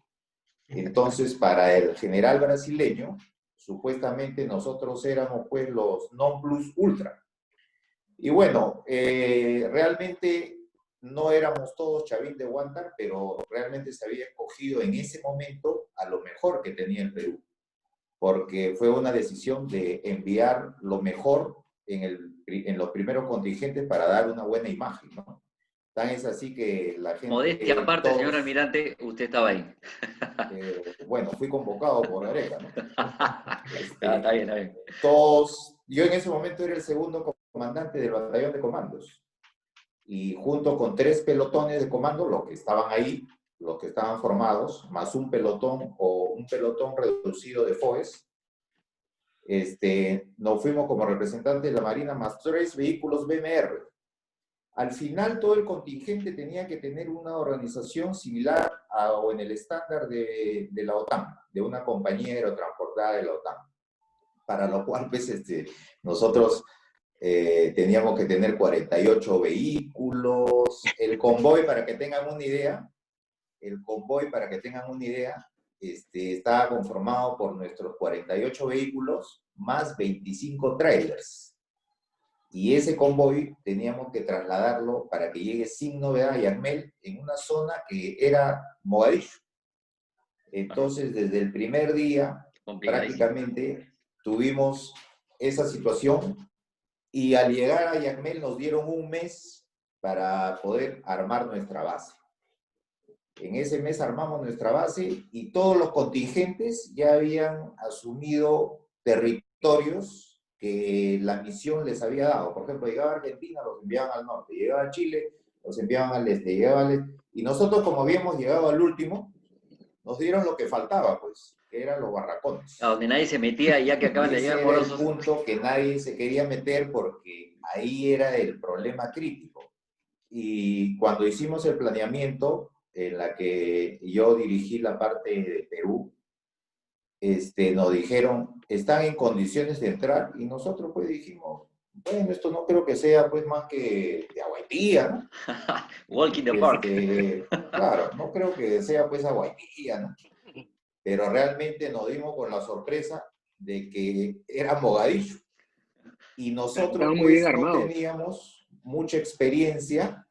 entonces para el general brasileño, supuestamente nosotros éramos pues los non plus ultra. Y bueno, realmente no éramos todos Chavín de Huántar, pero realmente se había escogido en ese momento a lo mejor que tenía el Perú, porque fue una decisión de enviar lo mejor en los primeros contingentes para dar una buena imagen, ¿no? Tan es así que la gente... Modestia aparte, señor almirante, usted estaba ahí. Bueno, fui convocado por Gareca, ¿no? Está bien. Yo en ese momento era el segundo comandante del batallón de comandos, y junto con 3 pelotones de comando, los que estaban ahí, los que estaban formados, más un pelotón reducido de FOES, nos fuimos como representantes de la Marina, más 3 vehículos BMR. Al final todo el contingente tenía que tener una organización similar o en el estándar de la OTAN, de una compañía aerotransportada de la OTAN, para lo cual pues, nosotros teníamos que tener 48 vehículos. El convoy, para que tengan una idea, estaba conformado por nuestros 48 vehículos más 25 trailers. Y ese convoy teníamos que trasladarlo para que llegue sin novedad a Yangmel, en una zona que era Mogadiscio. Entonces, desde el primer día, prácticamente tuvimos esa situación, y al llegar a Yangmel nos dieron un mes para poder armar nuestra base. En ese mes armamos nuestra base y todos los contingentes ya habían asumido territorios que la misión les había dado. Por ejemplo, llegaba a Argentina, los enviaban al norte; llegaba a Chile, los enviaban al este; llegaba al este. Y nosotros, como habíamos llegado al último, nos dieron lo que faltaba, pues, que eran los barracones. A donde nadie se metía, ya que acaban de llegar morosos. Ese era el punto que nadie se quería meter, porque ahí era el problema crítico. Y cuando hicimos el planeamiento, en la que yo dirigí la parte de Perú, nos dijeron, están en condiciones de entrar, y nosotros pues dijimos, bueno, esto no creo que sea pues más que de Aguaitía, ¿no? Walk in the park. Claro, no creo que sea pues Aguaitía, ¿no? Pero realmente nos dimos con la sorpresa de que era Mogadiscio. Y nosotros Estaban muy pues bien no armados. teníamos mucha experiencia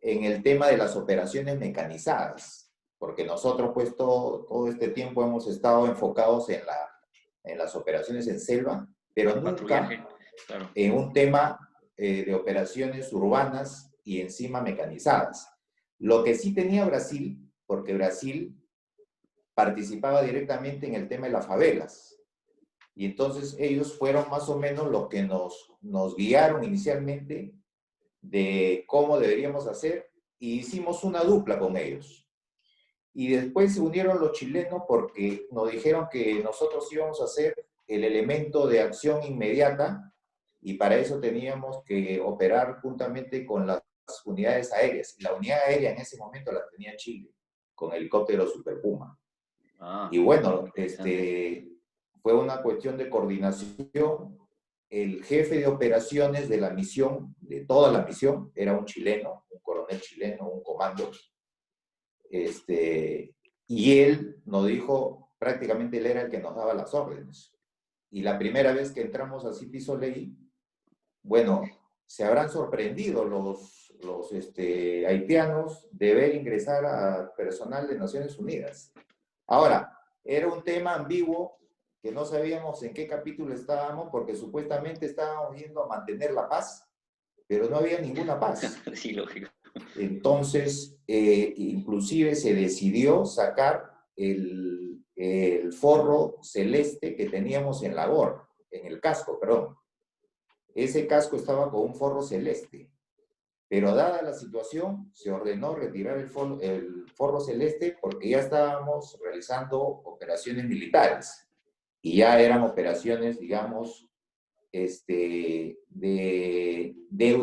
en el tema de las operaciones mecanizadas, porque nosotros pues todo este tiempo hemos estado enfocados en las operaciones en selva, pero Patrullaje, nunca claro. en un tema de operaciones urbanas y encima mecanizadas. Lo que sí tenía Brasil, porque Brasil participaba directamente en el tema de las favelas, y entonces ellos fueron más o menos los que nos guiaron inicialmente de cómo deberíamos hacer, y hicimos una dupla con ellos. Y después se unieron los chilenos porque nos dijeron que nosotros íbamos a hacer el elemento de acción inmediata, y para eso teníamos que operar juntamente con las unidades aéreas. Y la unidad aérea en ese momento la tenía Chile, con helicóptero Super Puma. Y bueno, fue una cuestión de coordinación. El jefe de operaciones de la misión, de toda la misión, era un chileno, un coronel chileno, un comando. Y él nos dijo, prácticamente él era el que nos daba las órdenes. Y la primera vez que entramos a City Soleil, bueno, se habrán sorprendido los haitianos de ver ingresar a personal de Naciones Unidas. Ahora, era un tema ambiguo que no sabíamos en qué capítulo estábamos, porque supuestamente estábamos yendo a mantener la paz, pero no había ninguna paz. Sí, lógico. Entonces, inclusive se decidió sacar el forro celeste que teníamos en la gorra, en el casco, perdón. Ese casco estaba con un forro celeste, pero dada la situación, se ordenó retirar el forro celeste porque ya estábamos realizando operaciones militares, y ya eran operaciones, digamos, de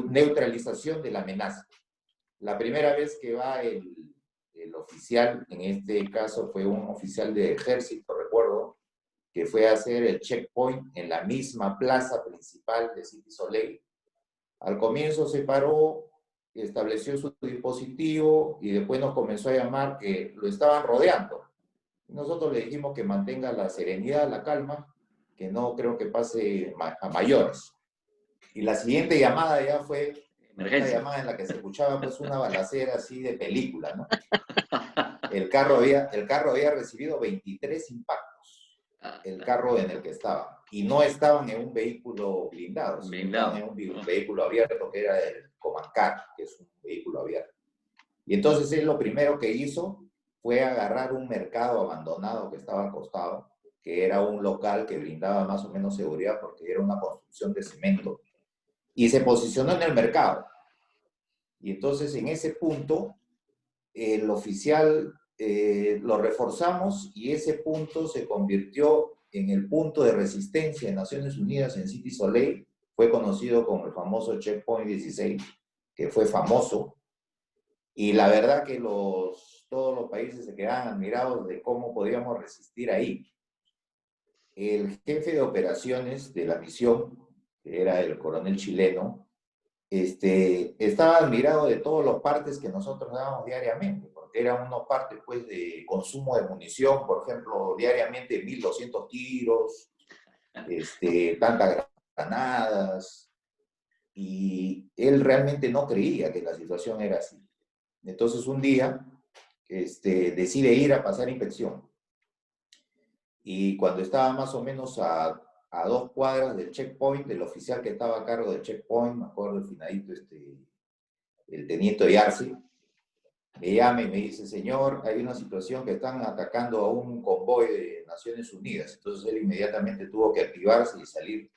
neutralización de la amenaza. La primera vez que va el oficial, en este caso fue un oficial de ejército, recuerdo, que fue a hacer el checkpoint en la misma plaza principal de City Soleil. Al comienzo se paró, estableció su dispositivo y después nos comenzó a llamar que lo estaban rodeando. Nosotros le dijimos que mantenga la serenidad, la calma, que no creo que pase a mayores. Y la siguiente llamada ya fue una llamada en la que se escuchaba pues una balacera así de película, ¿no? El carro había recibido 23 impactos, el carro en el que estaba, y no estaban en un vehículo blindado, sino estaban en un vehículo abierto, que era el Comancar, que es un vehículo abierto. Y entonces él lo primero que hizo fue agarrar un mercado abandonado que estaba al costado, que era un local que brindaba más o menos seguridad porque era una construcción de cemento, y se posicionó en el mercado. Y entonces en ese punto el oficial lo reforzamos, y ese punto se convirtió en el punto de resistencia de Naciones Unidas en City Soleil. Fue conocido como el famoso Checkpoint 16, que fue famoso. Y la verdad que todos los países se quedaban admirados de cómo podíamos resistir ahí. El jefe de operaciones de la misión, que era el coronel chileno, estaba admirado de todos los partes que nosotros dábamos diariamente, porque eran unos partes pues, de consumo de munición, por ejemplo, diariamente 1.200 tiros, tantas granadas, y él realmente no creía que la situación era así. Entonces un día decide ir a pasar inspección, y cuando estaba más o menos a 2 cuadras del checkpoint, del oficial que estaba a cargo del checkpoint, me acuerdo el finadito, el teniente Yarse, me llama y me dice, señor, hay una situación que están atacando a un convoy de Naciones Unidas. Entonces él inmediatamente tuvo que activarse y salir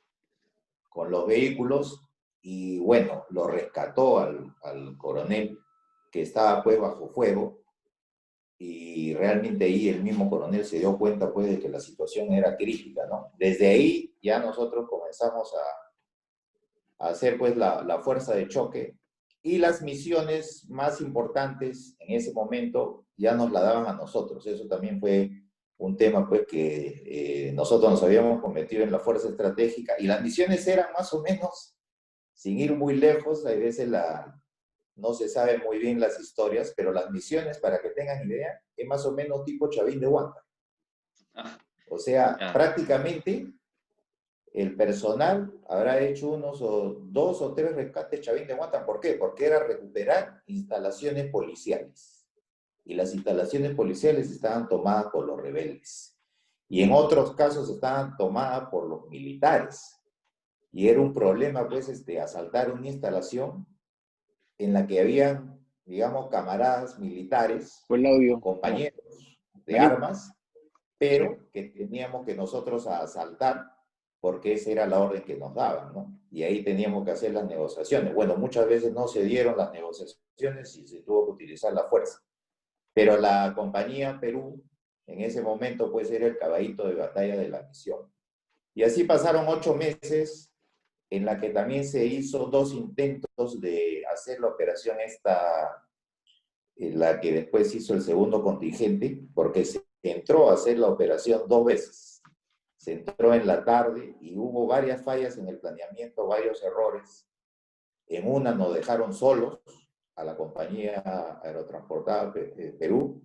con los vehículos, y bueno, lo rescató al coronel, que estaba pues bajo fuego, y realmente ahí el mismo coronel se dio cuenta pues de que la situación era crítica, ¿no? Desde ahí ya nosotros comenzamos a hacer pues la fuerza de choque, Y las misiones más importantes en ese momento ya nos la daban a nosotros. Eso también fue un tema pues, que nosotros nos habíamos cometido en la Fuerza Estratégica. Y las misiones eran más o menos, sin ir muy lejos, a veces no se sabe muy bien las historias, pero las misiones, para que tengan idea, es más o menos tipo Chavín de Huántar. O sea, prácticamente el personal habrá hecho unos 2 o 3 rescates Chavín de Huántar. ¿Por qué? Porque era recuperar instalaciones policiales. Y las instalaciones policiales estaban tomadas por los rebeldes. Y en otros casos estaban tomadas por los militares. Y era un problema, pues, asaltar una instalación en la que habían, digamos, camaradas militares, Fue el audio. compañeros de armas, pero que teníamos que nosotros asaltar porque esa era la orden que nos daban, ¿no? Y ahí teníamos que hacer las negociaciones. Bueno, muchas veces no se dieron las negociaciones y se tuvo que utilizar la fuerza. Pero la compañía Perú, en ese momento, pues era el caballito de batalla de la misión. Y así pasaron 8 meses en la que también se hizo 2 intentos de hacer la operación esta, en la que después hizo el segundo contingente, porque se entró a hacer la operación 2 veces. Se entró en la tarde y hubo varias fallas en el planeamiento, varios errores. En una nos dejaron solos a la compañía aerotransportada Perú.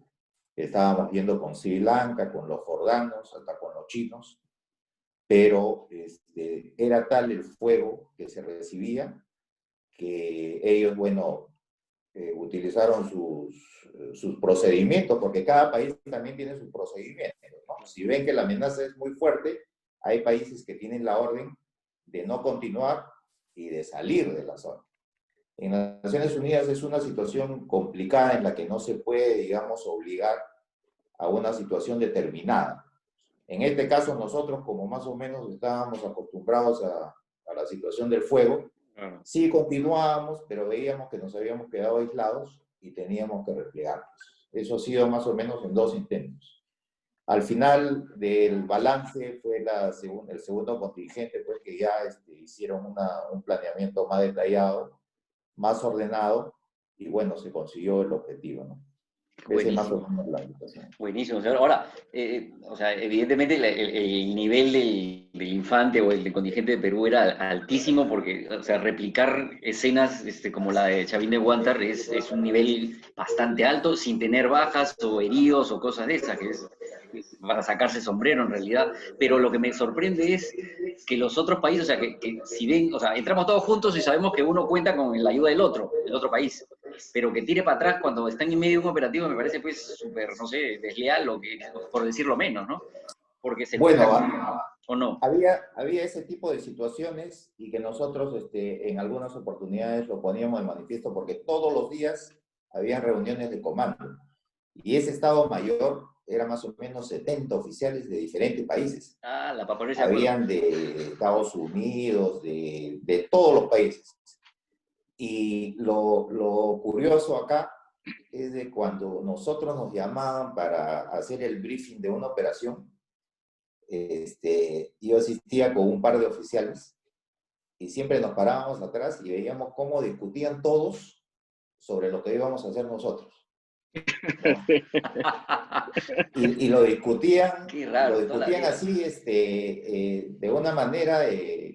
Estábamos yendo con Sri Lanka, con los jordanos, hasta con los chinos. Pero era tal el fuego que se recibía que ellos, bueno, utilizaron sus procedimientos, porque cada país también tiene sus procedimientos, ¿no? Si ven que la amenaza es muy fuerte, hay países que tienen la orden de no continuar y de salir de la zona. En las Naciones Unidas es una situación complicada en la que no se puede, digamos, obligar a una situación determinada. En este caso, nosotros, como más o menos estábamos acostumbrados a la situación del fuego, sí continuábamos, pero veíamos que nos habíamos quedado aislados y teníamos que replegarnos. Eso ha sido más o menos en 2 intentos. Al final del balance fue el segundo contingente, pues que ya hicieron un planeamiento más detallado, más ordenado, y bueno, se consiguió el objetivo, ¿no? Ese es más o menos la situación. Buenísimo, señor. Ahora, o sea, evidentemente el nivel del infante o el del contingente de Perú era altísimo porque, o sea, replicar escenas como la de Chavín de Huántar es un nivel bastante alto sin tener bajas o heridos o cosas de esas, que es para sacarse sombrero en realidad. Pero lo que me sorprende es que los otros países, o sea, que si ven, o sea, entramos todos juntos y sabemos que uno cuenta con la ayuda del otro país, pero que tire para atrás cuando están en medio de un operativo me parece pues súper, no sé, desleal, por decirlo menos, ¿no? Porque se bueno, ¿o no? Había ese tipo de situaciones y que nosotros en algunas oportunidades lo poníamos de manifiesto porque todos los días había reuniones de comando y ese Estado Mayor era más o menos 70 oficiales de diferentes países. Ah, la paponería. Habían de Estados Unidos, de todos los países. Y lo curioso acá es de cuando nosotros nos llamaban para hacer el briefing de una operación, yo asistía con un par de oficiales y siempre nos parábamos atrás y veíamos cómo discutían todos sobre lo que íbamos a hacer nosotros, ¿no? y lo discutían, raro, así, de una manera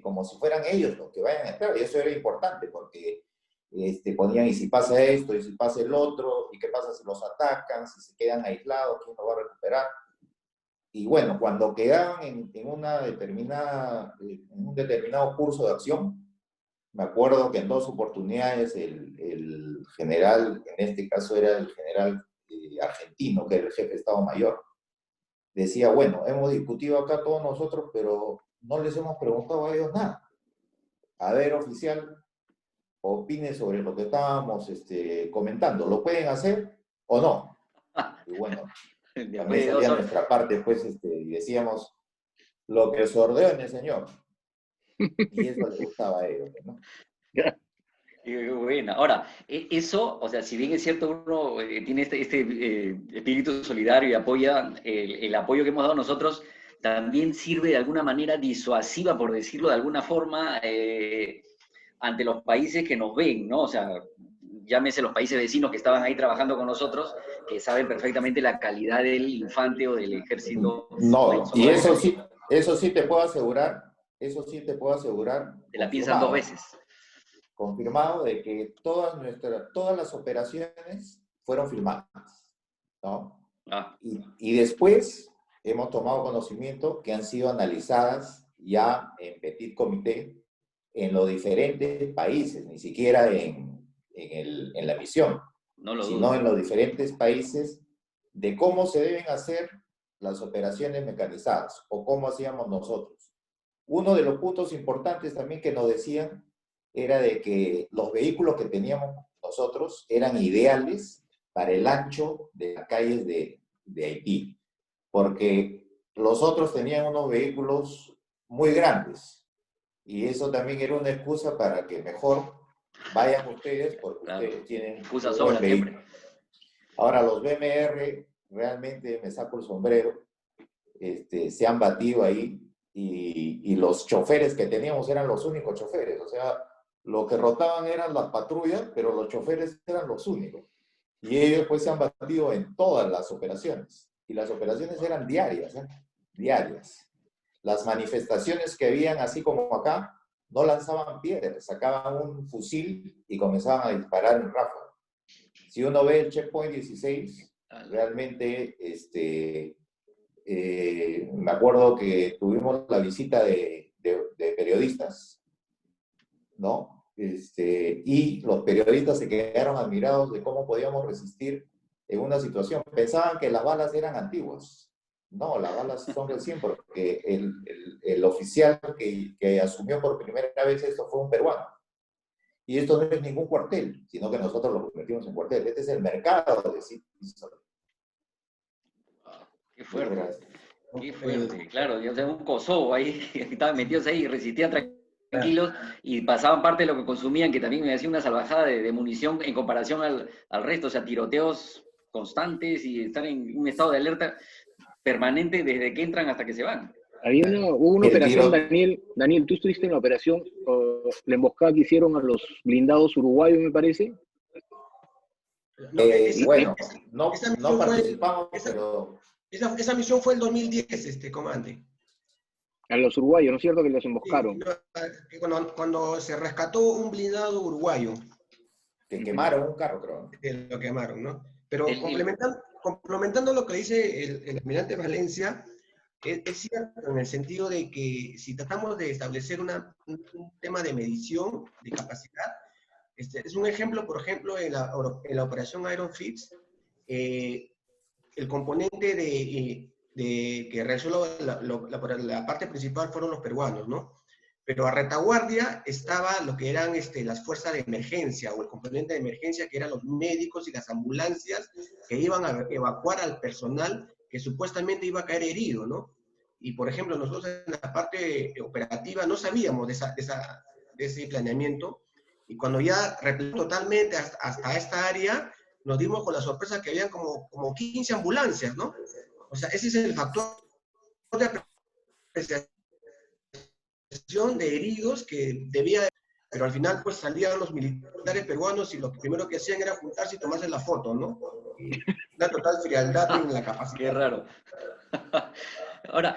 como si fueran ellos los que vayan a entrar, y eso era importante porque ponían, y si pasa esto, y si pasa el otro, y qué pasa si los atacan, si se quedan aislados, quién lo va a recuperar. Y bueno, cuando quedaban en un determinado curso de acción, me acuerdo que en 2 oportunidades el general, en este caso era el general argentino, que era el jefe de Estado Mayor, decía, bueno, hemos discutido acá todos nosotros, pero no les hemos preguntado a ellos nada. A ver, oficial, opine sobre lo que estábamos comentando. ¿Lo pueden hacer o no? Y bueno, también salía nuestra parte, pues, y decíamos, lo que os ordene, señor. Y eso les gustaba a ellos, ¿no? Bueno, ahora, eso, o sea, si bien es cierto, uno tiene este espíritu solidario y apoya, el apoyo que hemos dado nosotros también sirve de alguna manera disuasiva, por decirlo de alguna forma, ante los países que nos ven, ¿no? O sea, llámese los países vecinos que estaban ahí trabajando con nosotros, que saben perfectamente la calidad del infante o del ejército. No, y eso sí te puedo asegurar, eso sí te puedo asegurar. Te la piensan 2 veces. Confirmado de que todas las operaciones fueron filmadas, ¿no? Y después hemos tomado conocimiento que han sido analizadas ya en petit comité en los diferentes países, ni siquiera en la misión, sino en los diferentes países de cómo se deben hacer las operaciones mecanizadas o cómo hacíamos nosotros. Uno de los puntos importantes también que nos decían era de que los vehículos que teníamos nosotros eran ideales para el ancho de las calles de Haití, porque los otros tenían unos vehículos muy grandes, y eso también era una excusa para que mejor vayan ustedes, porque ustedes tienen excusa sobra siempre. Ahora, los BMR, realmente me saco el sombrero, se han batido ahí, y los choferes que teníamos eran los únicos choferes, o sea, lo que rotaban eran las patrullas, pero los choferes eran los únicos. Y ellos pues se han batido en todas las operaciones. Y las operaciones eran diarias, ¿eh? Diarias. Las manifestaciones que habían, así como acá, no lanzaban piedras, sacaban un fusil y comenzaban a disparar en ráfaga. Si uno ve el Checkpoint 16, realmente, me acuerdo que tuvimos la visita de periodistas, ¿no? Y los periodistas se quedaron admirados de cómo podíamos resistir en una situación. Pensaban que las balas eran antiguas. No, las balas son recién, porque el oficial que asumió por primera vez esto fue un peruano. Y esto no es ningún cuartel, sino que nosotros lo convertimos en cuartel. Este es el mercado de sitios. Qué fuerte. Qué fuerte, claro. Yo tengo un Kosovo ahí, estaban metidos ahí y resistían tranquilos y pasaban parte de lo que consumían, que también me hacía una salvajada de munición en comparación al resto, o sea, tiroteos constantes y estar en un estado de alerta permanente desde que entran hasta que se van. Hubo una operación, Daniel, tú estuviste en la operación, la emboscada que hicieron a los blindados uruguayos, me parece. Bueno, no participamos, pero... Esa misión fue el 2010, comandante. A los uruguayos, ¿no es cierto? Que los emboscaron. Sí, cuando se rescató un blindado uruguayo. Que quemaron un carro, creo. Que lo quemaron, ¿no? Pero complementando lo que dice el almirante Valencia, es cierto en el sentido de que si tratamos de establecer un tema de medición de capacidad, es un ejemplo, por ejemplo, en la operación Iron Fist, el componente que realizó la parte principal fueron los peruanos, ¿no? Pero a retaguardia estaba lo que eran las fuerzas de emergencia, o el componente de emergencia, que eran los médicos y las ambulancias que iban a evacuar al personal que supuestamente iba a caer herido, ¿no? Y, por ejemplo, nosotros en la parte operativa no sabíamos de ese planeamiento, y cuando ya repletó totalmente hasta esta área, nos dimos con la sorpresa que habían como 15 ambulancias, ¿no? O sea, ese es el factor de apreciación de heridos que debía, pero al final pues salían los militares peruanos y lo primero que hacían era juntarse y tomarse la foto, ¿no? Y una total frialdad en la capacidad. Qué raro. Ahora,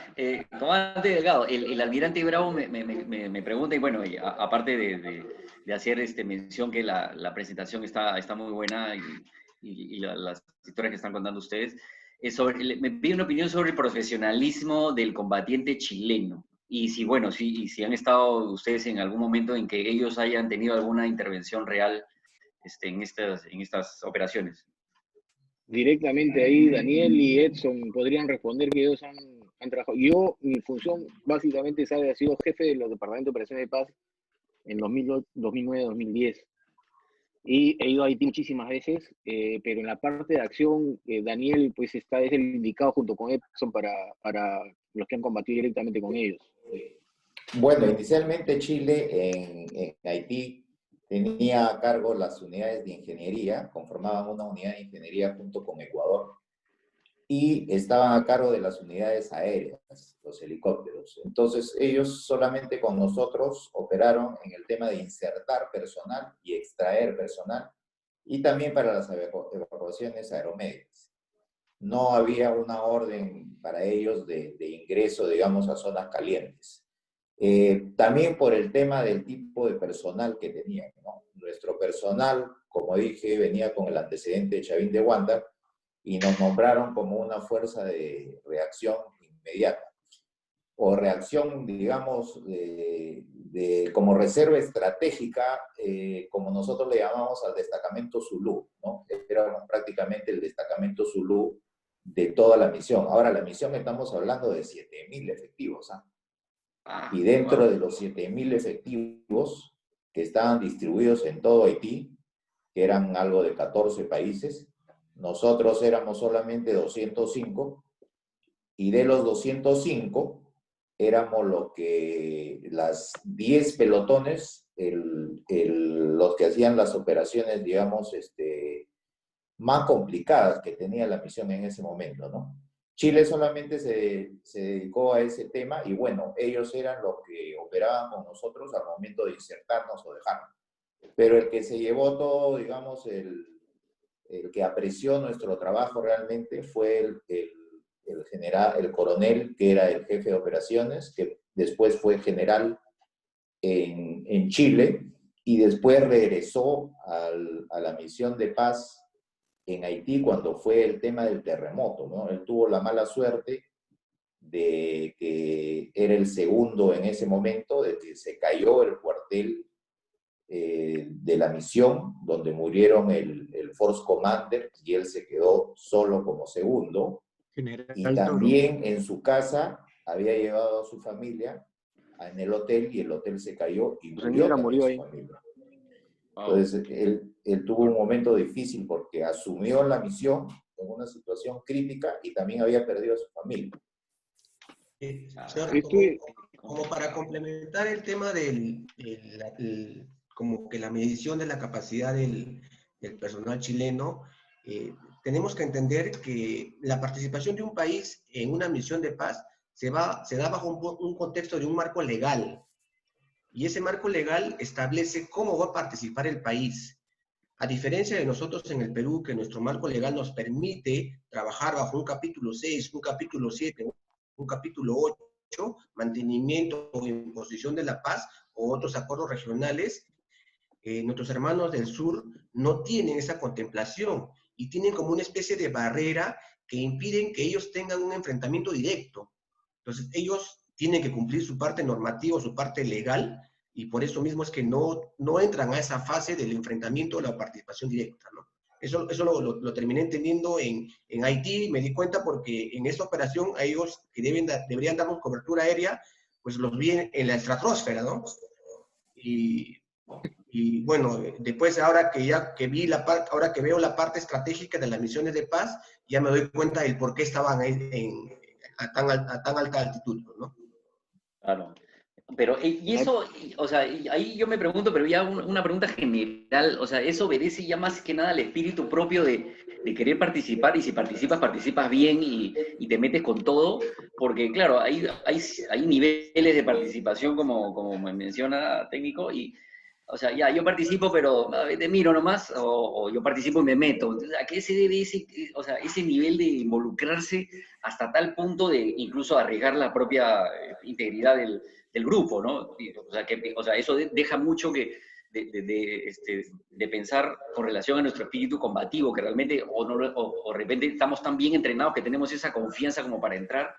comandante Delgado, el almirante Bravo me pregunta, y bueno, aparte de hacer mención que la presentación está muy buena y las historias que están contando ustedes, me pide una opinión sobre el profesionalismo del combatiente chileno. Y si han estado ustedes en algún momento en que ellos hayan tenido alguna intervención real en estas operaciones. Directamente ahí, Daniel y Edson podrían responder que ellos han trabajado. Yo, mi función básicamente es haber sido jefe de los departamentos de operaciones de paz en 2009-2010. Y he ido a Haití muchísimas veces, pero en la parte de acción, Daniel pues es el indicado junto con Edson para los que han combatido directamente con ellos. Bueno, inicialmente Chile en Haití tenía a cargo las unidades de ingeniería, conformaban una unidad de ingeniería junto con Ecuador, y estaban a cargo de las unidades aéreas, los helicópteros. Entonces ellos solamente con nosotros operaron en el tema de insertar personal y extraer personal y también para las evacuaciones aeromédicas. No había una orden para ellos de ingreso, digamos, a zonas calientes. También por el tema del tipo de personal que tenían, ¿no? Nuestro personal, como dije, venía con el antecedente de Chavín de Wanda y nos nombraron como una fuerza de reacción inmediata o reacción, digamos, como reserva estratégica, como nosotros le llamamos al destacamento Zulú, ¿no? Éramos prácticamente el destacamento Zulú de toda la misión. Ahora, la misión estamos hablando de 7.000 efectivos, ¿ah? Y dentro de los 7.000 efectivos que estaban distribuidos en todo Haití, que eran algo de 14 países, nosotros éramos solamente 205, y de los 205 éramos las 10 pelotones, los que hacían las operaciones, digamos, más complicadas que tenía la misión en ese momento, ¿no? Chile solamente se dedicó a ese tema y bueno, ellos eran los que operaban con nosotros al momento de insertarnos o dejarnos. Pero el que se llevó todo, digamos, el que apreció nuestro trabajo realmente fue el coronel, que era el jefe de operaciones, que después fue general en Chile y después regresó a la misión de paz en Haití cuando fue el tema del terremoto, ¿no? Él tuvo la mala suerte de que era el segundo en ese momento, de que se cayó el cuartel de la misión, donde murieron el Force Commander y él se quedó solo como segundo. General Y Toro. también en su casa había llevado a su familia en el hotel y el hotel se cayó y Su señora murió su ahí. familia. Entonces, él tuvo un momento difícil porque asumió la misión en una situación crítica y también había perdido a su familia. Señor, como para complementar el tema como que la medición de la capacidad del personal chileno, tenemos que entender que la participación de un país en una misión de paz se da bajo un contexto de un marco legal. Y ese marco legal establece cómo va a participar el país. A diferencia de nosotros en el Perú, que nuestro marco legal nos permite trabajar bajo un capítulo 6, un capítulo 7, un capítulo 8, mantenimiento o imposición de la paz o otros acuerdos regionales, nuestros hermanos del sur no tienen esa contemplación y tienen como una especie de barrera que impiden que ellos tengan un enfrentamiento directo. Entonces, ellos tienen que cumplir su parte normativa, su parte legal, y por eso mismo es que no entran a esa fase del enfrentamiento o la participación directa, ¿no? Eso lo terminé entendiendo en Haití, me di cuenta porque en esta operación a ellos que deberían darnos cobertura aérea, pues los vi en la estratosfera, ¿no? Y bueno, después ahora que veo la parte estratégica de las misiones de paz, ya me doy cuenta del por qué estaban a tan alta altitud, ¿no? Claro. Pero, y eso, o sea, ahí yo me pregunto, pero ya una pregunta general, o sea, ¿eso obedece ya más que nada al espíritu propio de querer participar? Y si participas, participas bien y te metes con todo, porque claro, hay niveles de participación, como me menciona técnico, y, o sea, ya, yo participo, pero te miro nomás, o yo participo y me meto. Entonces, ¿a qué se debe ese nivel de involucrarse hasta tal punto de incluso arriesgar la propia integridad del grupo, ¿no? O sea, eso deja mucho de pensar con relación a nuestro espíritu combativo, que realmente, o de repente estamos tan bien entrenados que tenemos esa confianza como para entrar,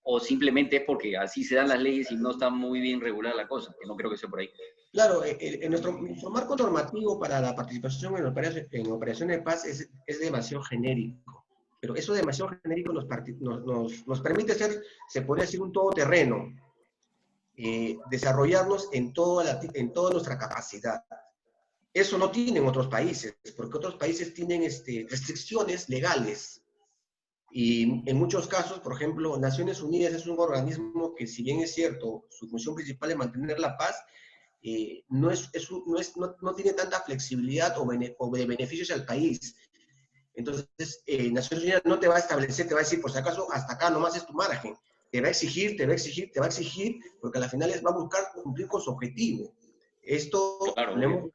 o simplemente es porque así se dan las leyes y no está muy bien regulada la cosa, que no creo que sea por ahí. Claro, nuestro marco normativo para la participación en operaciones de paz es demasiado genérico, pero eso demasiado genérico nos permite ser, se podría decir, un todoterreno, desarrollarnos en toda nuestra capacidad. Eso no tienen otros países, porque otros países tienen restricciones legales. Y en muchos casos, por ejemplo, Naciones Unidas es un organismo que, si bien es cierto, su función principal es mantener la paz, no tiene tanta flexibilidad o de beneficios al país. Entonces, Naciones Unidas no te va a establecer, te va a decir, por si acaso, hasta acá nomás es tu margen. Te va a exigir, porque a la final va a buscar cumplir con su objetivo. Esto claro, lo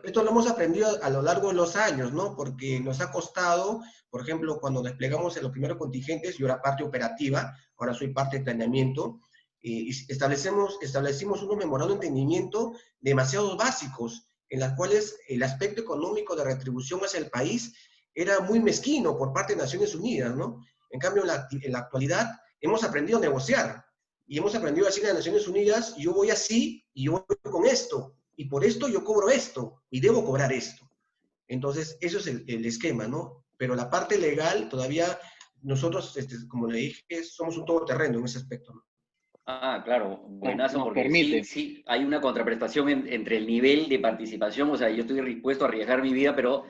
Esto lo hemos aprendido a lo largo de los años, ¿no? Porque nos ha costado, por ejemplo, cuando desplegamos en los primeros contingentes, yo era parte operativa, ahora soy parte de planeamiento, y establecimos unos memorandos de entendimiento demasiado básicos, en las cuales el aspecto económico de retribución hacia el país era muy mezquino por parte de Naciones Unidas, ¿no? En cambio, en la actualidad hemos aprendido a negociar, y hemos aprendido a decirle a Naciones Unidas, yo voy así, y yo voy con esto, y por esto yo cobro esto, y debo cobrar esto. Entonces, eso es el esquema, ¿no? Pero la parte legal, todavía nosotros, como le dije, somos un todoterreno en ese aspecto, ¿no? Ah, claro, buenazo, Nos porque sí, permite. sí, hay una contraprestación entre el nivel de participación, o sea, yo estoy dispuesto a arriesgar mi vida, pero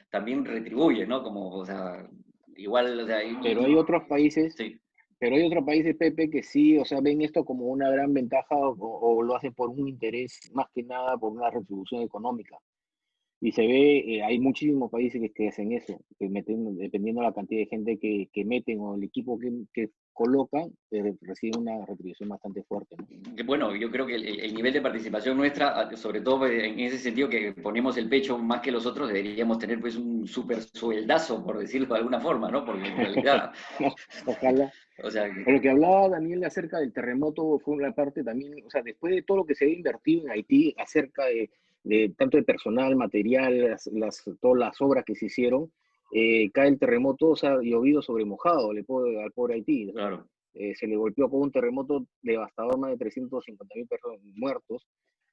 también retribuye, ¿no? Como, o sea, igual, o sea, Pero hay otros países, sí. pero hay otros países, Pepe, que sí, o sea, ven esto como una gran ventaja o lo hacen por un interés, más que nada por una retribución económica. Y se ve, hay muchísimos países que hacen eso, que meten, dependiendo de la cantidad de gente que meten o el equipo que colocan, reciben una retribución bastante fuerte, ¿no? Bueno, yo creo que el nivel de participación nuestra, sobre todo en ese sentido que ponemos el pecho más que los otros, deberíamos tener pues un súper sueldazo, por decirlo de alguna forma, ¿no? Porque en realidad, Ojalá. o sea, Pero lo que hablaba Daniel acerca del terremoto fue una parte también, o sea, después de todo lo que se ha invertido en Haití acerca de tanto de personal, material, todas las obras que se hicieron, cae el terremoto, o sea, llovido sobre mojado al pobre Haití. O sea, claro. se le golpeó por un terremoto devastador, más de 350.000 personas muertos.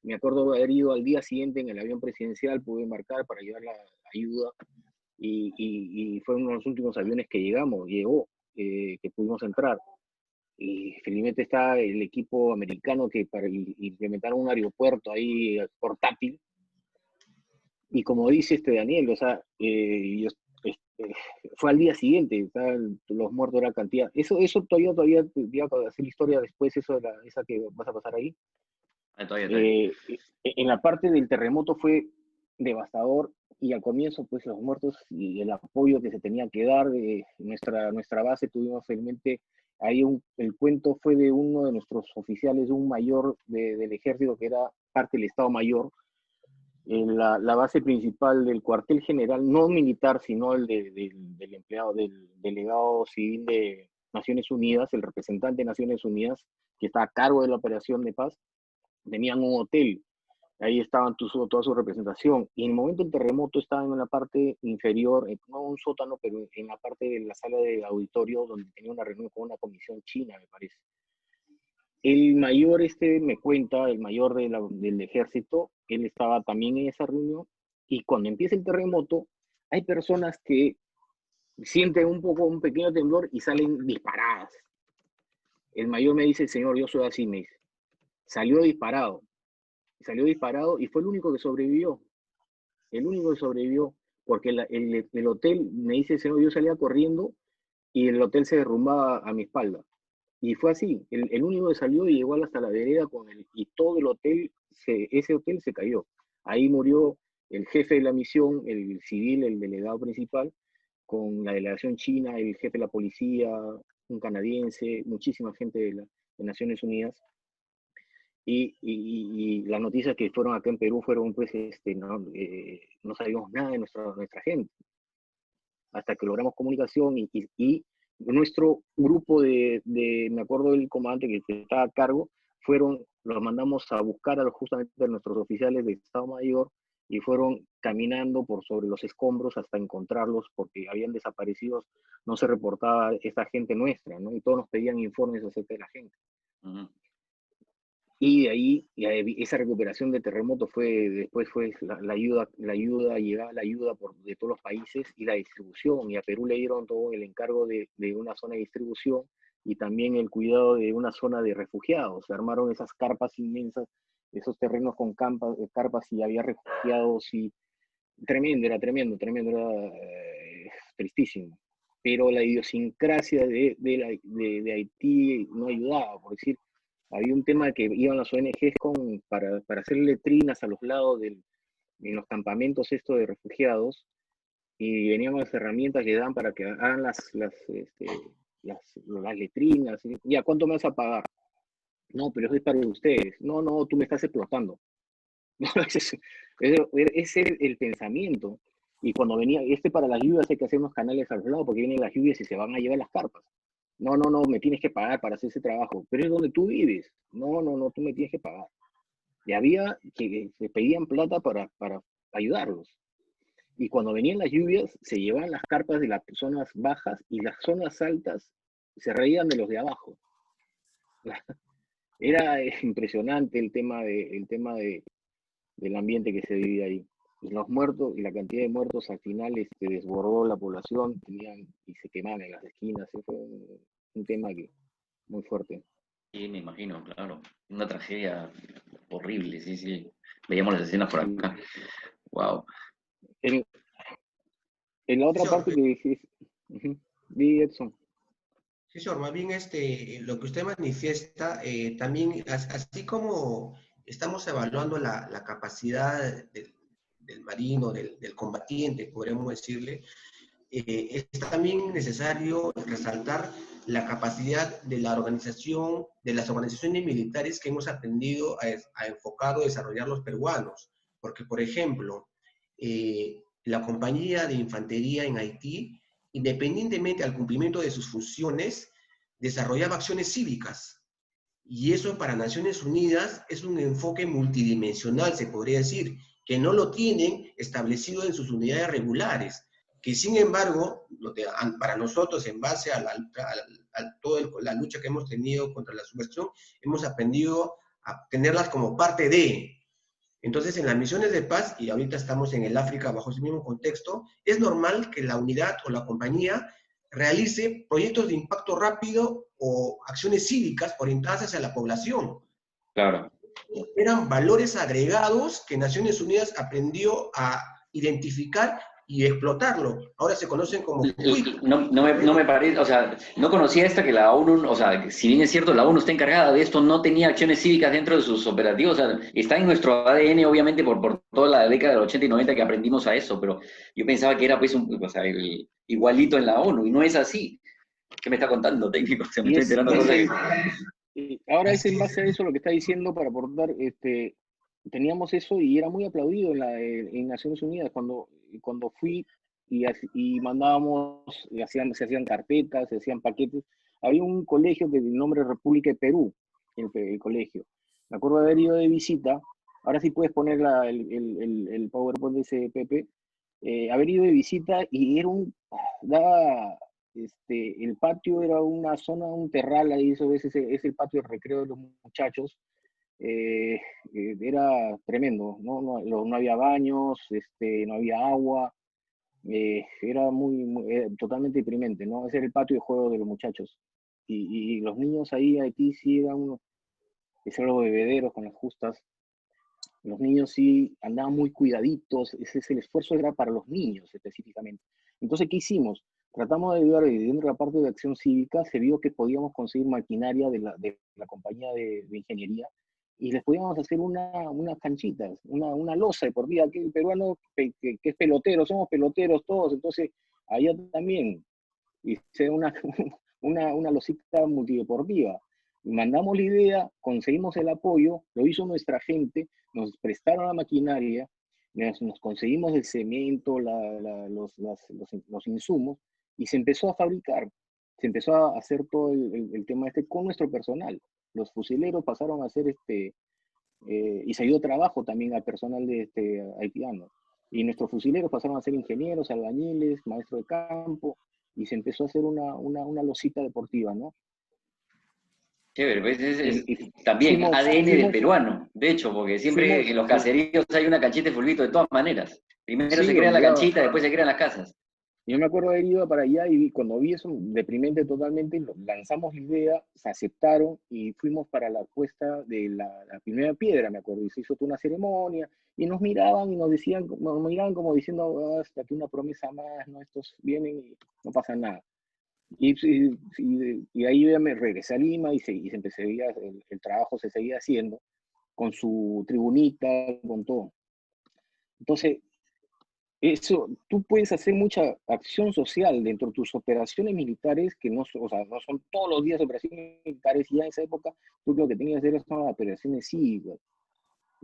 Me acuerdo haber ido al día siguiente en el avión presidencial, pude embarcar para llevar la ayuda y fue uno de los últimos aviones que llegó, que pudimos entrar. Y felizmente está el equipo americano que para implementar un aeropuerto ahí portátil. Y como dice Daniel, o sea, fue al día siguiente, los muertos de la cantidad. Eso todavía voy a hacer historia después, eso de esa que vas a pasar ahí. Todavía. En la parte del terremoto fue devastador y al comienzo, pues los muertos y el apoyo que se tenía que dar, nuestra base tuvimos felizmente, ahí el cuento fue de uno de nuestros oficiales, un mayor del ejército que era parte del Estado Mayor, la base principal del cuartel general, no militar, sino el del empleado, del delegado civil de Naciones Unidas, el representante de Naciones Unidas, que está a cargo de la operación de paz, tenían un hotel, ahí estaban toda su representación, y en el momento del terremoto estaban en la parte inferior, no un sótano, pero en la parte de la sala de auditorio, donde tenía una reunión con una comisión china, me parece. El mayor me cuenta, el mayor del ejército, él estaba también en esa reunión, y cuando empieza el terremoto, hay personas que sienten un pequeño temblor y salen disparadas. El mayor me dice, señor, yo soy así, me dice. Salió disparado y fue el único que sobrevivió. El único que sobrevivió, porque el hotel, me dice el señor, yo salía corriendo y el hotel se derrumbaba a mi espalda. Y fue así, el único que salió y llegó hasta la vereda y todo el hotel, ese hotel se cayó. Ahí murió el jefe de la misión, el civil, el delegado principal, con la delegación china, el jefe de la policía, un canadiense, muchísima gente de Naciones Unidas. Y las noticias que fueron acá en Perú fueron, pues, no sabíamos nada de nuestra gente, hasta que logramos comunicación y nuestro grupo me acuerdo del comandante que estaba a cargo, los mandamos a buscar justamente a nuestros oficiales de Estado Mayor y fueron caminando por sobre los escombros hasta encontrarlos porque habían desaparecido, no se reportaba esta gente nuestra, ¿no? Y todos nos pedían informes acerca de la gente. Uh-huh. Y de ahí, esa recuperación de terremoto después fue la ayuda de todos los países y la distribución. Y a Perú le dieron todo el encargo de una zona de distribución y también el cuidado de una zona de refugiados. Se armaron esas carpas inmensas, esos terrenos con carpas y había refugiados y tremendo, era tristísimo. Pero la idiosincrasia de Haití no ayudaba, por decir. Había un tema que iban las ONGs para hacer letrinas a los lados en los campamentos de refugiados y venían las herramientas que dan para que hagan las letrinas. ¿Y a cuánto me vas a pagar? No, pero eso es para ustedes. No, tú me estás explotando. No, ese es el pensamiento. Y cuando venía, para las lluvias hay que hacer unos canales a los lados porque vienen las lluvias y se van a llevar las carpas. No, no, no, me tienes que pagar para hacer ese trabajo. Pero es donde tú vives. No, no, no, tú me tienes que pagar. Y había que se pedían plata para ayudarlos. Y cuando venían las lluvias, se llevaban las carpas de las zonas bajas y las zonas altas se reían de los de abajo. Era impresionante del ambiente que se vivía ahí. Y los muertos, y la cantidad de muertos al final desbordó la población, y se quemaban en las esquinas. Fue un tema muy fuerte. Sí, me imagino, claro. Una tragedia horrible, sí, sí. Veíamos las escenas por acá. Wow. En la otra Sí, señor. parte que dijiste, di Edson. Sí, señor, más bien lo que usted manifiesta, también, así como estamos evaluando la capacidad del marino, del combatiente, podríamos decirle, es también necesario resaltar la capacidad de la organización, de las organizaciones militares que hemos aprendido a enfocar o desarrollar los peruanos. Porque, por ejemplo, la compañía de infantería en Haití, independientemente al cumplimiento de sus funciones, desarrollaba acciones cívicas. Y eso para Naciones Unidas es un enfoque multidimensional, se podría decir, que no lo tienen establecido en sus unidades regulares, que sin embargo, para nosotros, en base a toda la lucha que hemos tenido contra la subversión, hemos aprendido a tenerlas como parte de. Entonces, en las misiones de paz, y ahorita estamos en el África bajo ese mismo contexto, es normal que la unidad o la compañía realice proyectos de impacto rápido o acciones cívicas orientadas hacia la población. Claro. Eran valores agregados que Naciones Unidas aprendió a identificar y explotarlo. Ahora se conocen como... No me parece, o sea, no conocía esta que la ONU, o sea, si bien es cierto, la ONU está encargada de esto, no tenía acciones cívicas dentro de sus operativos, o sea, está en nuestro ADN, obviamente, por toda la década del 80 y 90 que aprendimos a eso, pero yo pensaba que era, pues, o sea, igualito en la ONU, y no es así. ¿Qué me está contando, técnico? Se me Y estoy es, enterando cosas que... ahora es en base a eso lo que está diciendo para aportar, teníamos eso y era muy aplaudido en Naciones Unidas cuando fui y mandábamos, se hacían carpetas, se hacían paquetes. Había un colegio que de nombre República de Perú, el colegio. Me acuerdo de haber ido de visita, ahora sí puedes poner el PowerPoint de ese Pepe, haber ido de visita y daba, el patio era una zona, un terral ahí, eso es el patio de recreo de los muchachos. Era tremendo, ¿no? No había baños, no había agua, era totalmente deprimente, ¿no? Ese era el patio de juego de los muchachos. Y los niños ahí, Haití, sí eran los bebederos con las justas. Los niños sí andaban muy cuidaditos, el esfuerzo era para los niños específicamente. Entonces, ¿qué hicimos? Tratamos de ayudar, y dentro de la parte de acción cívica se vio que podíamos conseguir maquinaria de la compañía de ingeniería y les podíamos hacer unas canchitas, una losa deportiva, que el peruano que es pelotero, somos peloteros todos, entonces allá también hice una losita multideportiva. Mandamos la idea, conseguimos el apoyo, lo hizo nuestra gente, nos prestaron la maquinaria, nos conseguimos el cemento, los insumos, y se empezó a fabricar, se empezó a hacer todo el tema con nuestro personal. Los fusileros pasaron a hacer y se dio trabajo también al personal de haitiano. Y nuestros fusileros pasaron a ser ingenieros, albañiles, maestros de campo, y se empezó a hacer una losita deportiva, ¿no? Chévere, pues Y también ADN del peruano, de hecho, porque siempre en los caseríos hay una canchita de fulbito de todas maneras. Primero se crea la canchita, después se crean las casas. Yo me acuerdo de haber ido para allá y cuando vi eso deprimente totalmente, lanzamos la idea, se aceptaron y fuimos para la puesta de la primera piedra, me acuerdo, y se hizo toda una ceremonia y nos miraban y nos miraban como diciendo, hasta aquí una promesa más, ¿no? Estos vienen y no pasa nada. Y ahí yo me regresé a Lima y se empezó, el trabajo se seguía haciendo con su tribunita, con todo. Entonces, eso, tú puedes hacer mucha acción social dentro de tus operaciones militares, que no son todos los días operaciones militares, y ya en esa época tú lo que tenías que hacer son operaciones cívicas.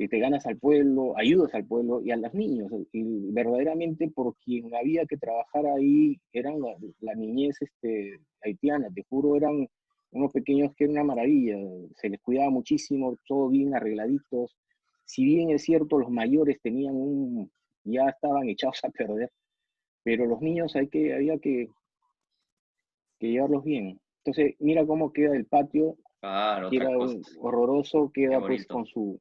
te ganas al pueblo, ayudas al pueblo y a los niños. Y verdaderamente por quien había que trabajar ahí eran la niñez haitiana, te juro, eran unos pequeños que eran una maravilla, se les cuidaba muchísimo, todo bien arregladitos. Si bien es cierto, los mayores ya estaban echados a perder, pero los niños había que llevarlos bien. Entonces, mira cómo queda el patio, Claro, que otra era cosa. horroroso, Qué queda pues bonito.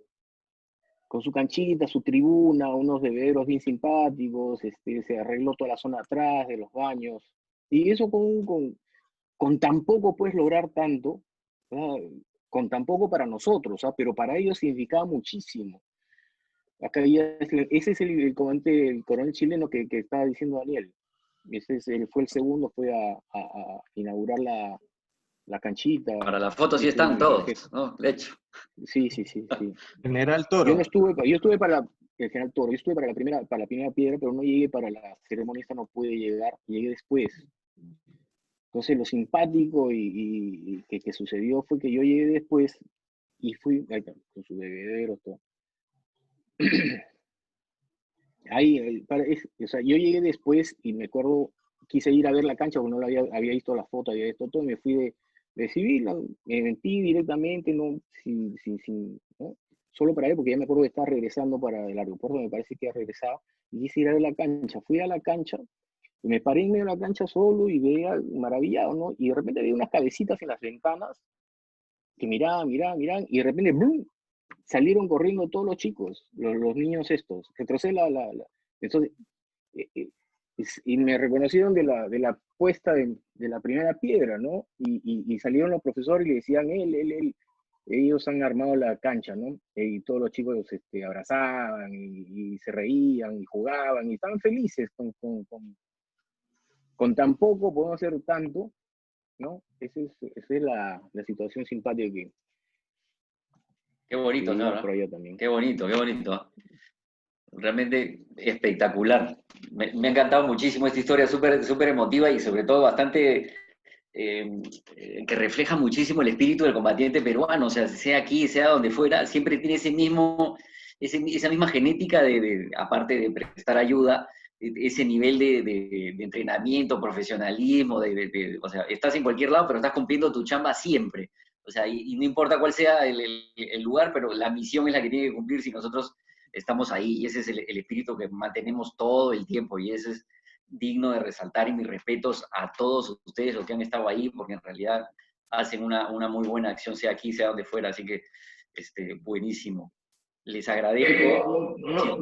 con su canchita, su tribuna, unos bebederos bien simpáticos, se arregló toda la zona atrás de los baños. Y eso con tan poco puedes lograr tanto, ¿verdad? Con tan poco para nosotros, ¿ah? Pero para ellos significaba muchísimo. Acá ese es el comandante, el coronel chileno que estaba diciendo Daniel. Él fue el segundo, fue a inaugurar la canchita. Para las fotos sí Ese es están el jefe. todos, ¿no? De hecho. Sí. General Yo Toro. no estuve, yo estuve para el general Toro, yo estuve para la primera piedra, pero no llegué para la ceremonia, no pude llegar, llegué después. Entonces lo simpático y que sucedió fue que yo llegué después y fui, ahí está, con su bebedero, todo. O sea, yo llegué después y me acuerdo, quise ir a ver la cancha porque no había visto la foto, había visto todo, y me fui de civil, me metí directamente, no, ¿no? Solo para ver, porque ya me acuerdo de estar regresando para el aeropuerto, me parece que ya regresaba, y quise ir a ver la cancha. Fui a la cancha, y me paré en medio de la cancha solo y veía maravillado, ¿no? Y de repente veía unas cabecitas en las ventanas que miraban, y de repente, ¡brum!, salieron corriendo todos los chicos, los niños estos. Retrocé entonces, y me reconocieron de la puesta de la primera piedra, ¿no? Y salieron los profesores y le decían, ellos han armado la cancha, ¿no? Y todos los chicos abrazaban y se reían y jugaban y estaban felices con tan poco podemos hacer tanto, ¿no? Esa es la situación simpática Qué que bonito, vivimos ¿no? por allá también. Qué bonito, qué bonito. Realmente espectacular. Me ha encantado muchísimo esta historia, súper súper emotiva y sobre todo bastante que refleja muchísimo el espíritu del combatiente peruano, o sea aquí, sea donde fuera, siempre tiene esa misma genética aparte de prestar ayuda, ese nivel de entrenamiento, profesionalismo, o sea, estás en cualquier lado, pero estás cumpliendo tu chamba siempre. O sea, y no importa cuál sea el lugar, pero la misión es la que tiene que cumplir si nosotros estamos ahí, y ese es el espíritu que mantenemos todo el tiempo, y ese es digno de resaltar, y mis respetos a todos ustedes los que han estado ahí, porque en realidad hacen una muy buena acción, sea aquí, sea donde fuera, así que buenísimo. Les agradezco.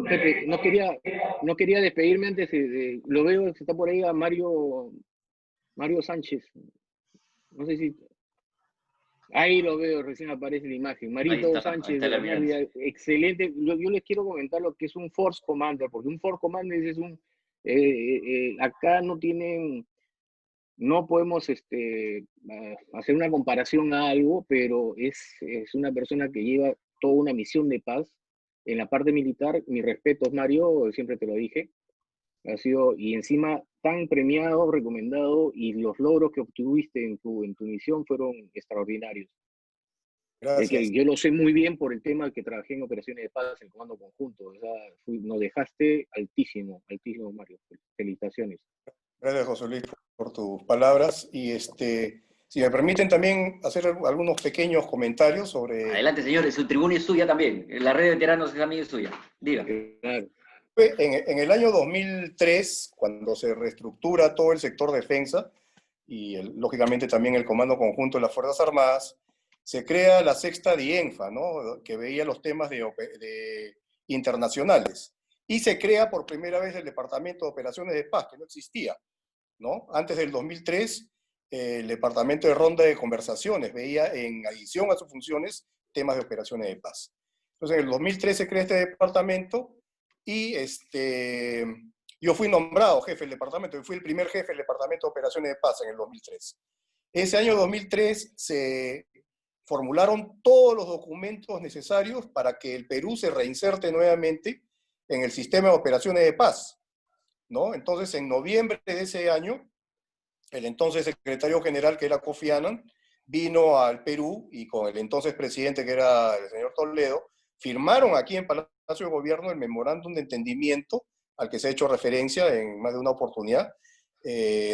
Pepe, no quería despedirme antes lo veo, está por ahí a Mario Sánchez. No sé si. Ahí lo veo, recién aparece la imagen. Marito Sánchez, ahí de está la Vida, excelente. Yo les quiero comentar lo que es un Force Commander, porque un Force Commander es acá no podemos hacer una comparación a algo, pero es una persona que lleva toda una misión de paz. En la parte militar, mis respetos, Mario, siempre te lo dije, y encima tan premiado, recomendado, y los logros que obtuviste en tu misión fueron extraordinarios. Gracias. Yo lo sé muy bien por el tema que trabajé en operaciones de paz en comando conjunto. O sea, nos dejaste altísimo, Mario. Felicitaciones. Gracias, José Luis, por tus palabras. Y si me permiten también hacer algunos pequeños comentarios sobre... Adelante, señores, su tribuna es suya también. La red de veteranos también es suya. Diga. Claro. En el año 2003, cuando se reestructura todo el sector defensa, y lógicamente también el Comando Conjunto de las Fuerzas Armadas, se crea la sexta DIENFA, ¿no?, que veía los temas internacionales. Y se crea por primera vez el Departamento de Operaciones de Paz, que no existía, ¿no? Antes del 2003, el Departamento de Ronda de Conversaciones veía, en adición a sus funciones, temas de operaciones de paz. Entonces, en el 2003 se crea este departamento y yo fui nombrado jefe del departamento, yo fui el primer jefe del Departamento de Operaciones de Paz en el 2003. Ese año 2003 se formularon todos los documentos necesarios para que el Perú se reinserte nuevamente en el sistema de operaciones de paz, ¿no? Entonces, en noviembre de ese año, el entonces secretario general, que era Kofi Annan, vino al Perú y con el entonces presidente, que era el señor Toledo, firmaron aquí en Palacio de Gobierno el memorándum de entendimiento al que se ha hecho referencia en más de una oportunidad,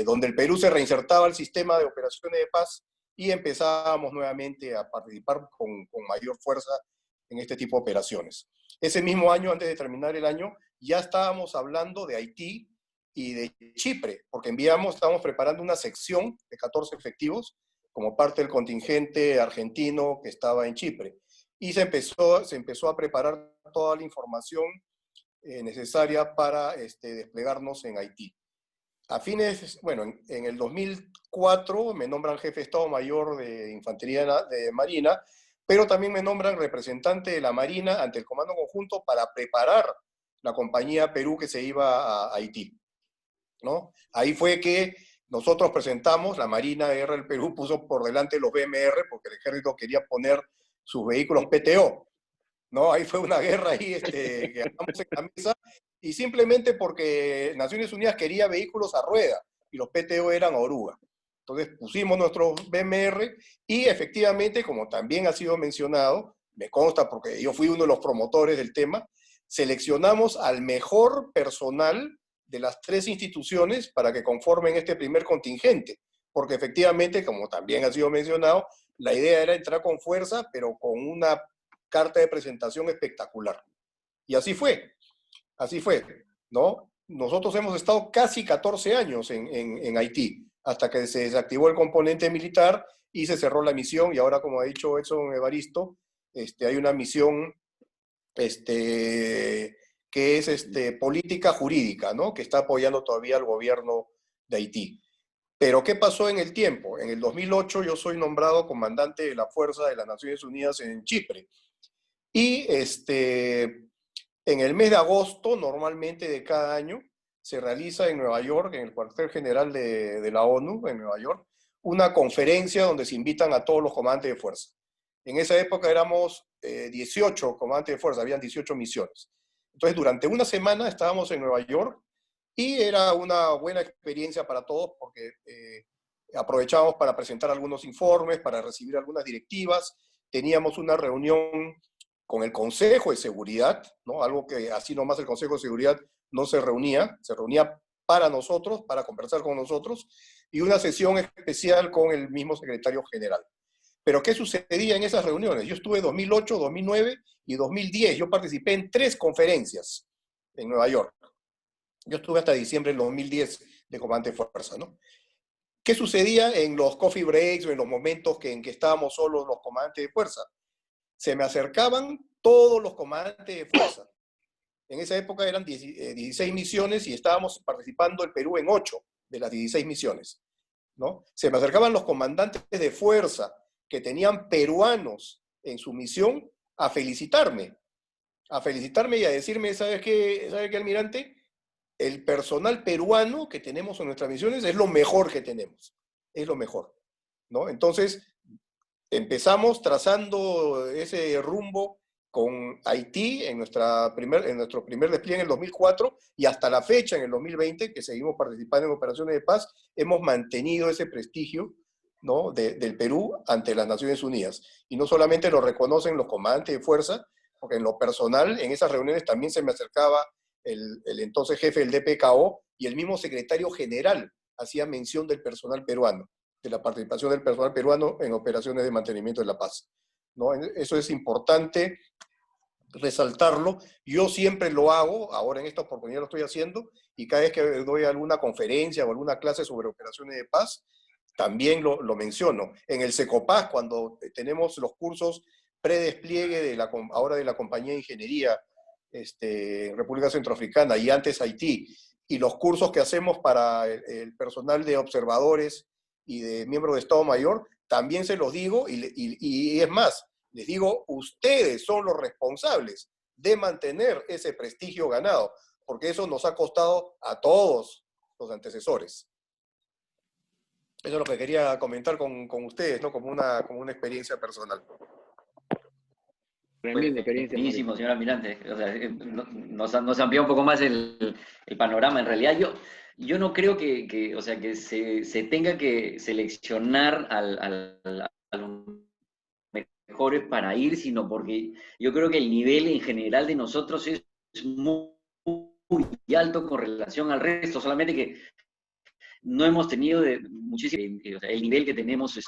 donde el Perú se reinsertaba al sistema de operaciones de paz y empezábamos nuevamente a participar con mayor fuerza en este tipo de operaciones. Ese mismo año, antes de terminar el año, ya estábamos hablando de Haití y de Chipre, porque estábamos preparando una sección de 14 efectivos como parte del contingente argentino que estaba en Chipre. Y se empezó a preparar toda la información necesaria para desplegarnos en Haití. A fines, bueno, en el 2004 me nombran jefe de Estado Mayor de Infantería de Marina, pero también me nombran representante de la Marina ante el Comando Conjunto para preparar la compañía Perú que se iba a Haití, ¿no? Ahí fue que nosotros presentamos, la Marina de Guerra del Perú puso por delante los BMR porque el ejército quería poner sus vehículos PTO, ¿no? Ahí fue una guerra ahí que armamos en la mesa, y simplemente porque Naciones Unidas quería vehículos a rueda y los PTO eran oruga. Entonces pusimos nuestros BMR y efectivamente, como también ha sido mencionado, me consta porque yo fui uno de los promotores del tema, seleccionamos al mejor personal de las 3 instituciones para que conformen este primer contingente, porque efectivamente, como también ha sido mencionado, la idea era entrar con fuerza, pero con una carta de presentación espectacular. Y así fue, ¿no? Nosotros hemos estado casi 14 años en Haití, hasta que se desactivó el componente militar y se cerró la misión, y ahora, como ha dicho Edson Evaristo, hay una misión que es política jurídica, ¿no? Que está apoyando todavía al gobierno de Haití. Pero ¿qué pasó en el tiempo? En el 2008 yo soy nombrado comandante de la Fuerza de las Naciones Unidas en Chipre. Y en el mes de agosto, normalmente de cada año, se realiza en Nueva York, en el cuartel general de la ONU, en Nueva York, una conferencia donde se invitan a todos los comandantes de fuerza. En esa época éramos 18 comandantes de fuerza, habían 18 misiones. Entonces, durante una semana estábamos en Nueva York y era una buena experiencia para todos porque aprovechábamos para presentar algunos informes, para recibir algunas directivas, teníamos una reunión con el Consejo de Seguridad, ¿no? Algo que así nomás el Consejo de Seguridad no se reunía para nosotros, para conversar con nosotros, y una sesión especial con el mismo secretario general. Pero ¿qué sucedía en esas reuniones? Yo estuve 2008, 2009 y 2010. Yo participé en 3 conferencias en Nueva York. Yo estuve hasta diciembre del 2010 de comandante de fuerza, ¿no? ¿Qué sucedía en los coffee breaks o en los momentos en que estábamos solos los comandantes de fuerza? Se me acercaban todos los comandantes de fuerza. En esa época eran 16 misiones y estábamos participando el Perú en 8 de las 16 misiones, ¿no? Se me acercaban los comandantes de fuerza que tenían peruanos en su misión a felicitarme y a decirme, ¿sabes qué, almirante? El personal peruano que tenemos en nuestras misiones es lo mejor que tenemos, es lo mejor, ¿no? Entonces, empezamos trazando ese rumbo con Haití en nuestro primer despliegue en el 2004 y hasta la fecha, en el 2020, que seguimos participando en operaciones de paz, hemos mantenido ese prestigio, ¿no? del Perú ante las Naciones Unidas. Y no solamente lo reconocen los comandantes de fuerza, porque en lo personal, en esas reuniones también se me acercaba el entonces jefe del DPKO y el mismo secretario general hacía mención del personal peruano, de la participación del personal peruano en operaciones de mantenimiento de la paz, ¿no? Eso es importante resaltarlo. Yo siempre lo hago, ahora en esta oportunidad lo estoy haciendo, y cada vez que doy alguna conferencia o alguna clase sobre operaciones de paz, también lo menciono. En el SECOPAS, cuando tenemos los cursos predespliegue ahora de la compañía de ingeniería República Centroafricana y antes Haití, y los cursos que hacemos para el personal de observadores y de miembros de Estado Mayor, también se los digo, y es más, les digo, ustedes son los responsables de mantener ese prestigio ganado, porque eso nos ha costado a todos los antecesores. Eso es lo que quería comentar con ustedes, ¿no? Como una experiencia personal. Tremenda experiencia. Buenísimo, señor almirante. O sea, nos amplía un poco más el panorama. En realidad, yo no creo o sea, que se tenga que seleccionar al mejores para ir, sino porque yo creo que el nivel en general de nosotros es muy, muy alto con relación al resto, solamente que no hemos tenido muchísimo, o sea, el nivel que tenemos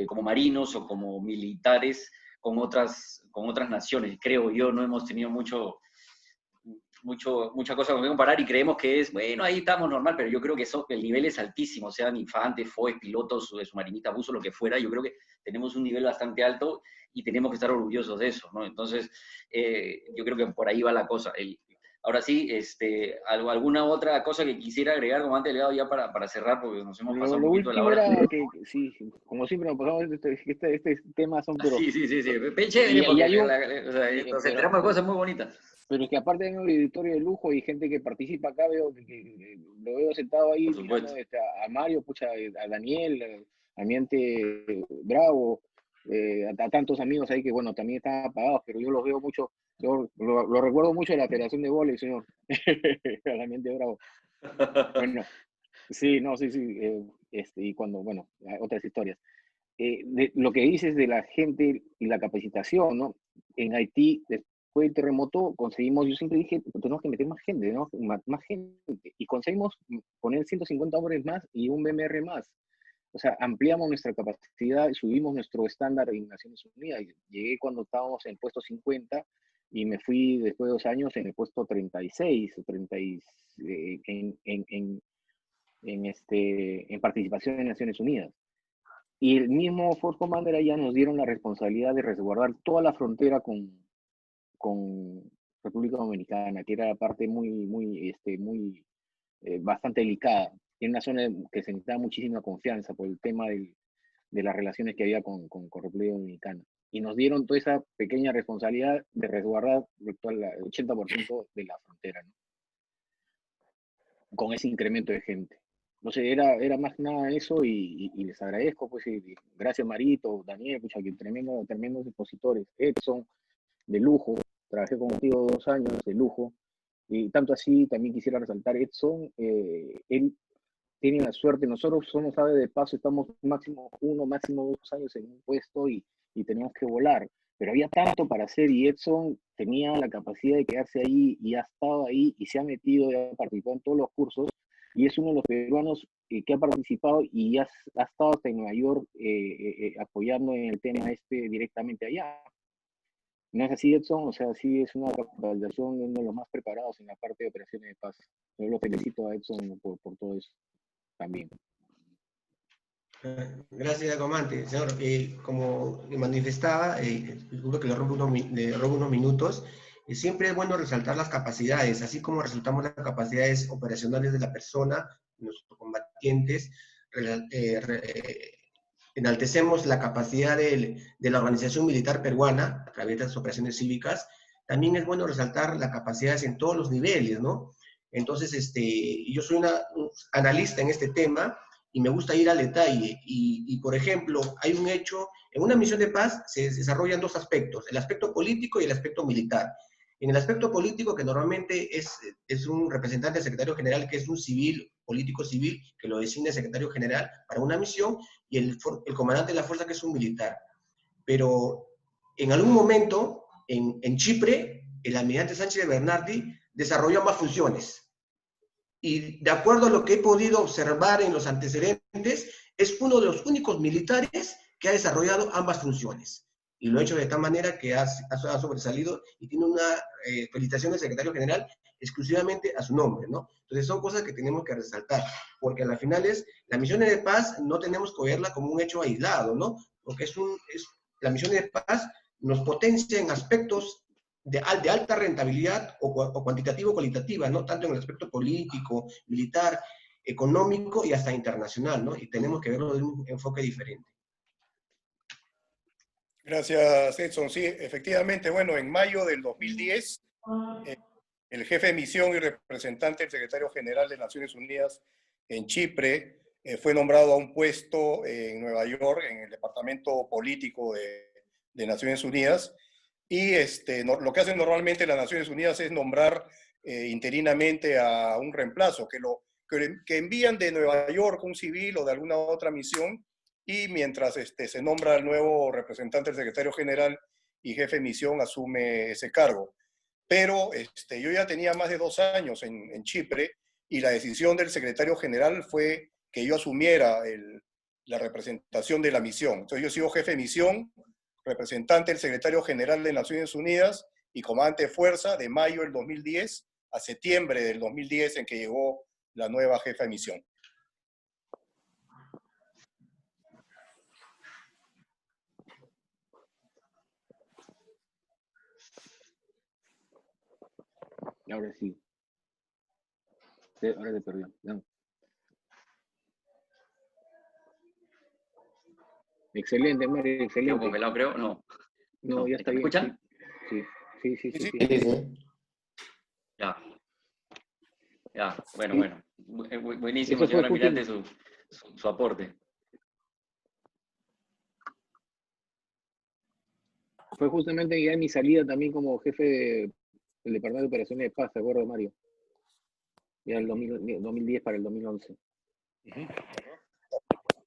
como marinos o como militares con otras naciones, creo yo, no hemos tenido mucha cosa con que comparar y creemos que es, bueno, ahí estamos normal, pero yo creo que el nivel es altísimo, sean infantes, FOES, pilotos, submarinistas, buzos, lo que fuera, yo creo que tenemos un nivel bastante alto y tenemos que estar orgullosos de eso, ¿no? Entonces, yo creo que por ahí va la cosa. Ahora sí, alguna otra cosa que quisiera agregar como antes legado ya para cerrar, porque nos hemos pasado un Lo poquito de la último hora. era que, sí, como siempre nos pasamos, este tema son, pero... Sí, chévere, Y porque hay un, o sea, nos enteramos de cosas muy bonitas. pero es que aparte de un auditorio de lujo y gente que participa acá, veo que lo veo sentado ahí Por mirando supuesto. a Mario, pucha, a Daniel, a Miente Bravo, a tantos amigos ahí que, bueno, también están apagados, pero yo los veo mucho, yo lo recuerdo mucho de la Federación de Vóley, señor, a la Miente Bravo. Bueno, sí, no, sí, sí, y cuando, bueno, otras historias. Lo que dices de la gente y la capacitación, ¿no? En Haití, después del terremoto, conseguimos, yo siempre dije, tenemos que meter más gente, ¿no? Más gente. Y conseguimos poner 150 hombres más y un BMR más. O sea, ampliamos nuestra capacidad, subimos nuestro estándar en Naciones Unidas. Llegué cuando estábamos en el puesto 50 y me fui después de 2 años en el puesto 36 o 30 en participación en Naciones Unidas. Y el mismo Force Commander allá nos dieron la responsabilidad de resguardar toda la frontera con República Dominicana, que era la parte bastante delicada. En una zona que se necesitaba muchísima confianza por el tema de las relaciones que había con República Dominicana. Y nos dieron toda esa pequeña responsabilidad de resguardar el 80% de la frontera, ¿no? Con ese incremento de gente. Entonces era más que nada eso y les agradezco, pues, gracias Marito, Daniel, pucha, que tremendos expositores, Edson, de lujo, trabajé contigo 2 años, de lujo, y tanto así también quisiera resaltar Edson, él tiene la suerte, nosotros somos aves de paso, estamos máximo 2 años en un puesto y tenemos que volar, pero había tanto para hacer y Edson tenía la capacidad de quedarse ahí y ha estado ahí y se ha metido y ha participado en todos los cursos y es uno de los peruanos que ha participado y ha estado hasta en Nueva York apoyando en el tema directamente allá. ¿No es así, Edson? O sea, sí es una capacitación de uno de los más preparados en la parte de operaciones de paz. Yo lo felicito a Edson por todo eso también. Gracias, comandante. Señor, como manifestaba, disculpe que le robo unos minutos, siempre es bueno resaltar las capacidades, así como resaltamos las capacidades operacionales de la persona, nuestros combatientes, enaltecemos la capacidad de la organización militar peruana a través de las operaciones cívicas, también es bueno resaltar las capacidades en todos los niveles, ¿no? Entonces, yo soy un analista en este tema, y me gusta ir al detalle. Y, por ejemplo, hay un hecho, en una misión de paz se desarrollan dos aspectos, el aspecto político y el aspecto militar. En el aspecto político, que normalmente es un representante del secretario general, que es un civil, político civil, que lo designa el secretario general para una misión, y el comandante de la fuerza, que es un militar. Pero en algún momento, en Chipre, el almirante Sánchez de Bernardi desarrolló ambas funciones. Y de acuerdo a lo que he podido observar en los antecedentes, es uno de los únicos militares que ha desarrollado ambas funciones. Y lo ha hecho de tal manera que ha sobresalido y tiene una felicitación del secretario general exclusivamente a su nombre, ¿no? Entonces son cosas que tenemos que resaltar, porque a las finales, las misiones de paz no tenemos que verla como un hecho aislado, ¿no? Porque la misión de paz nos potencia en aspectos de alta rentabilidad o cuantitativo-cualitativa, ¿no? Tanto en el aspecto político, militar, económico y hasta internacional, ¿no? Y tenemos que verlo de un enfoque diferente. Gracias, Edson. Sí, efectivamente, bueno, en mayo del 2010, el jefe de misión y representante del secretario general de Naciones Unidas en Chipre fue nombrado a un puesto en Nueva York, en el departamento político de Naciones Unidas. Y lo que hacen normalmente las Naciones Unidas es nombrar interinamente a un reemplazo, que envían de Nueva York un civil o de alguna otra misión y mientras se nombra el nuevo representante del secretario general y jefe de misión asume ese cargo. Pero yo ya tenía más de 2 años en Chipre y la decisión del secretario general fue que yo asumiera la representación de la misión. Entonces yo sigo jefe de misión, representante del secretario general de Naciones Unidas y comandante de fuerza de mayo del 2010 a septiembre del 2010 en que llegó la nueva jefa de misión. Ahora sí. Ahora te perdió. No. Excelente, Mario, ¿Quedó excelente. congelado, creo? No. No, ya está ¿Me bien. escuchan? Sí, sí, sí, sí. Sí, sí. Sí, sí. Ya. Ya, bueno, Sí. bueno. Buenísimo, Eso fue señor Almirante, su aporte. Fue justamente ya en mi salida también como jefe del Departamento de Operaciones de Paz, ¿te acuerdas, Mario? Ya el 2010 para el 2011.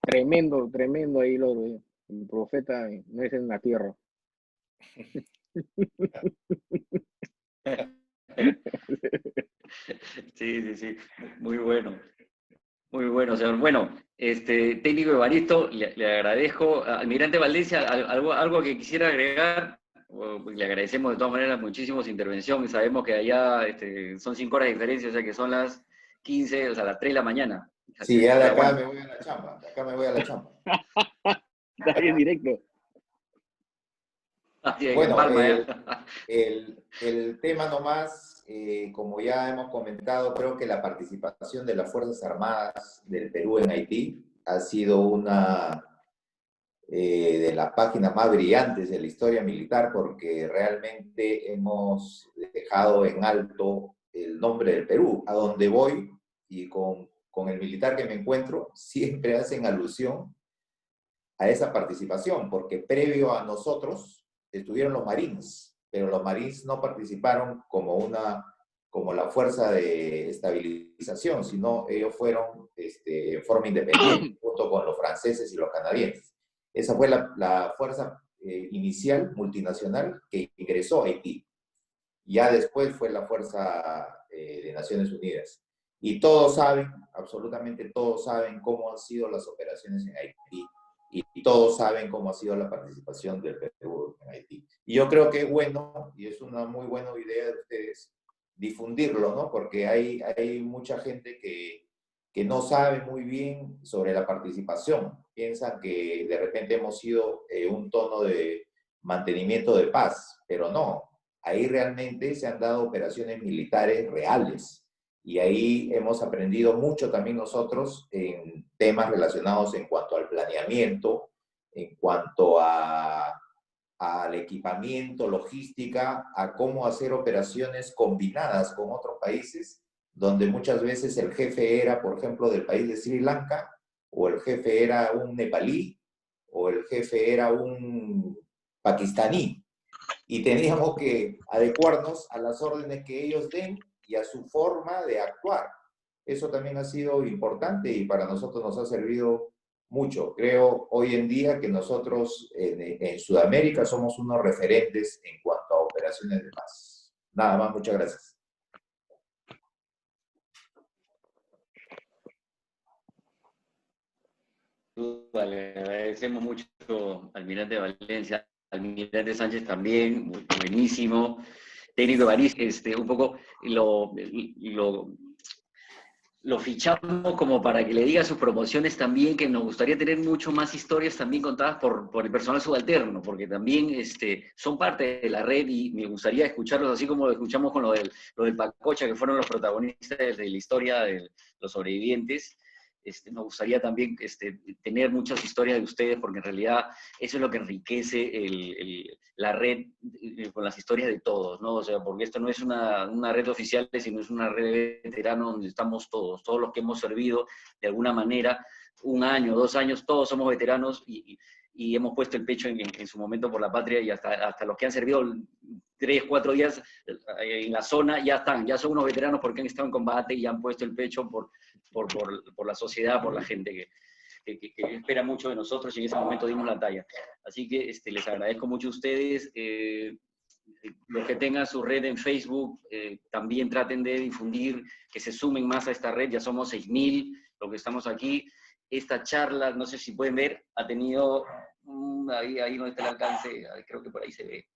Tremendo, tremendo ahí el profeta no es en la tierra. Sí. Muy bueno. Muy bueno, señor. Bueno, técnico Evaristo, le agradezco. Almirante Valencia, algo que quisiera agregar. Le agradecemos de todas maneras muchísimo su intervención y sabemos que allá son 5 horas de diferencia, o sea que son las 15, o sea, las 3 de la mañana. Sí, ya de Pero acá bueno, me voy a la chamba. De acá me voy a la chamba. Está bien directo. así en Bueno, Palma, ya. el tema nomás, como ya hemos comentado, creo que la participación de las Fuerzas Armadas del Perú en Haití ha sido una de las páginas más brillantes de la historia militar porque realmente hemos dejado en alto el nombre del Perú. A donde voy y con el militar que me encuentro, siempre hacen alusión a esa participación, porque previo a nosotros estuvieron los Marines, pero los Marines no participaron como la fuerza de estabilización, sino ellos fueron en forma independiente, junto con los franceses y los canadienses. Esa fue la fuerza inicial multinacional que ingresó a Haití. Ya después fue la fuerza de Naciones Unidas. Y todos saben, absolutamente todos saben cómo han sido las operaciones en Haití y todos saben cómo ha sido la participación del Perú en Haití. Y yo creo que es bueno, y es una muy buena idea de ustedes, difundirlo, ¿no? Porque hay mucha gente que no sabe muy bien sobre la participación. Piensan que de repente hemos sido un tono de mantenimiento de paz, pero no. Ahí realmente se han dado operaciones militares reales. Y ahí hemos aprendido mucho también nosotros en temas relacionados en cuanto al planeamiento, en cuanto al equipamiento, logística, a cómo hacer operaciones combinadas con otros países, donde muchas veces el jefe era, por ejemplo, del país de Sri Lanka, o el jefe era un nepalí, o el jefe era un pakistaní. Y teníamos que adecuarnos a las órdenes que ellos den y a su forma de actuar. Eso también ha sido importante y para nosotros nos ha servido mucho. Creo hoy en día que nosotros en Sudamérica somos unos referentes en cuanto a operaciones de paz. Nada más, muchas gracias. Le agradecemos mucho Almirante Valencia, Almirante Sánchez también, buenísimo. Técnico Evaristo, un poco lo fichamos como para que le diga sus promociones también, que nos gustaría tener mucho más historias también contadas por el personal subalterno, porque también son parte de la red y me gustaría escucharlos así como lo escuchamos con lo del Pacocha, que fueron los protagonistas de la historia de los sobrevivientes. Nos gustaría también tener muchas historias de ustedes, porque en realidad eso es lo que enriquece la red con las historias de todos, ¿no? O sea, porque esto no es una red oficial, sino es una red de veteranos donde estamos todos los que hemos servido de alguna manera, 1 año, 2 años, todos somos veteranos y hemos puesto el pecho en su momento por la patria, y hasta los que han servido 3, 4 días en la zona ya son unos veteranos porque han estado en combate y han puesto el pecho por la sociedad, por la gente que espera mucho de nosotros y en ese momento dimos la talla. Así que les agradezco mucho a ustedes. Los que tengan su red en Facebook, también traten de difundir, que se sumen más a esta red. Ya somos 6.000 los que estamos aquí. Esta charla, no sé si pueden ver, ha tenido, ahí donde está el alcance, creo que por ahí se ve.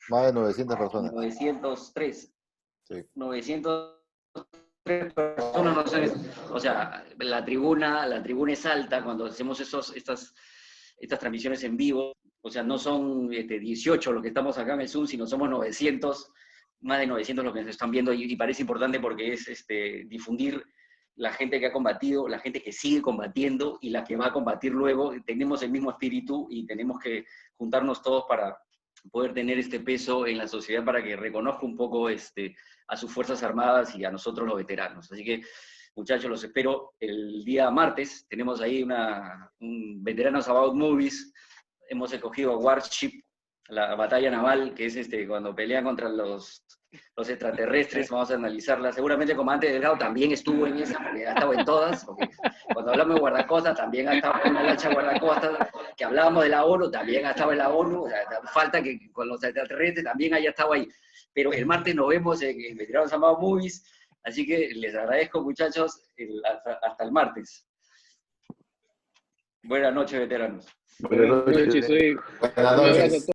Más de 900 personas. 903. Sí. 903 personas, no sé, o sea, la tribuna es alta cuando hacemos estas transmisiones en vivo, o sea, no son 18 los que estamos acá en el Zoom, sino somos 900, más de 900 los que nos están viendo, y parece importante porque es difundir la gente que ha combatido, la gente que sigue combatiendo y la que va a combatir luego. Tenemos el mismo espíritu y tenemos que juntarnos todos para poder tener este peso en la sociedad, para que reconozca un poco a sus Fuerzas Armadas y a nosotros los veteranos. Así que, muchachos, los espero el día martes. Tenemos ahí un Veteranos About Movies. Hemos escogido a Warship, la batalla naval, que es cuando pelean contra los extraterrestres. Vamos a analizarla. Seguramente el comandante Delgado también estuvo en esa, porque ha estado en todas, porque cuando hablamos de guardacostas, también ha estado en una lancha guardacostas, que hablábamos de la ONU, también ha estado en la ONU, o sea, falta que con los extraterrestres también haya estado ahí. Pero el martes nos vemos en Veteranos About Movies, así que les agradezco, muchachos, hasta el martes. Buenas noches, veteranos. Buenas noches. Buenas noches. Buenas noches.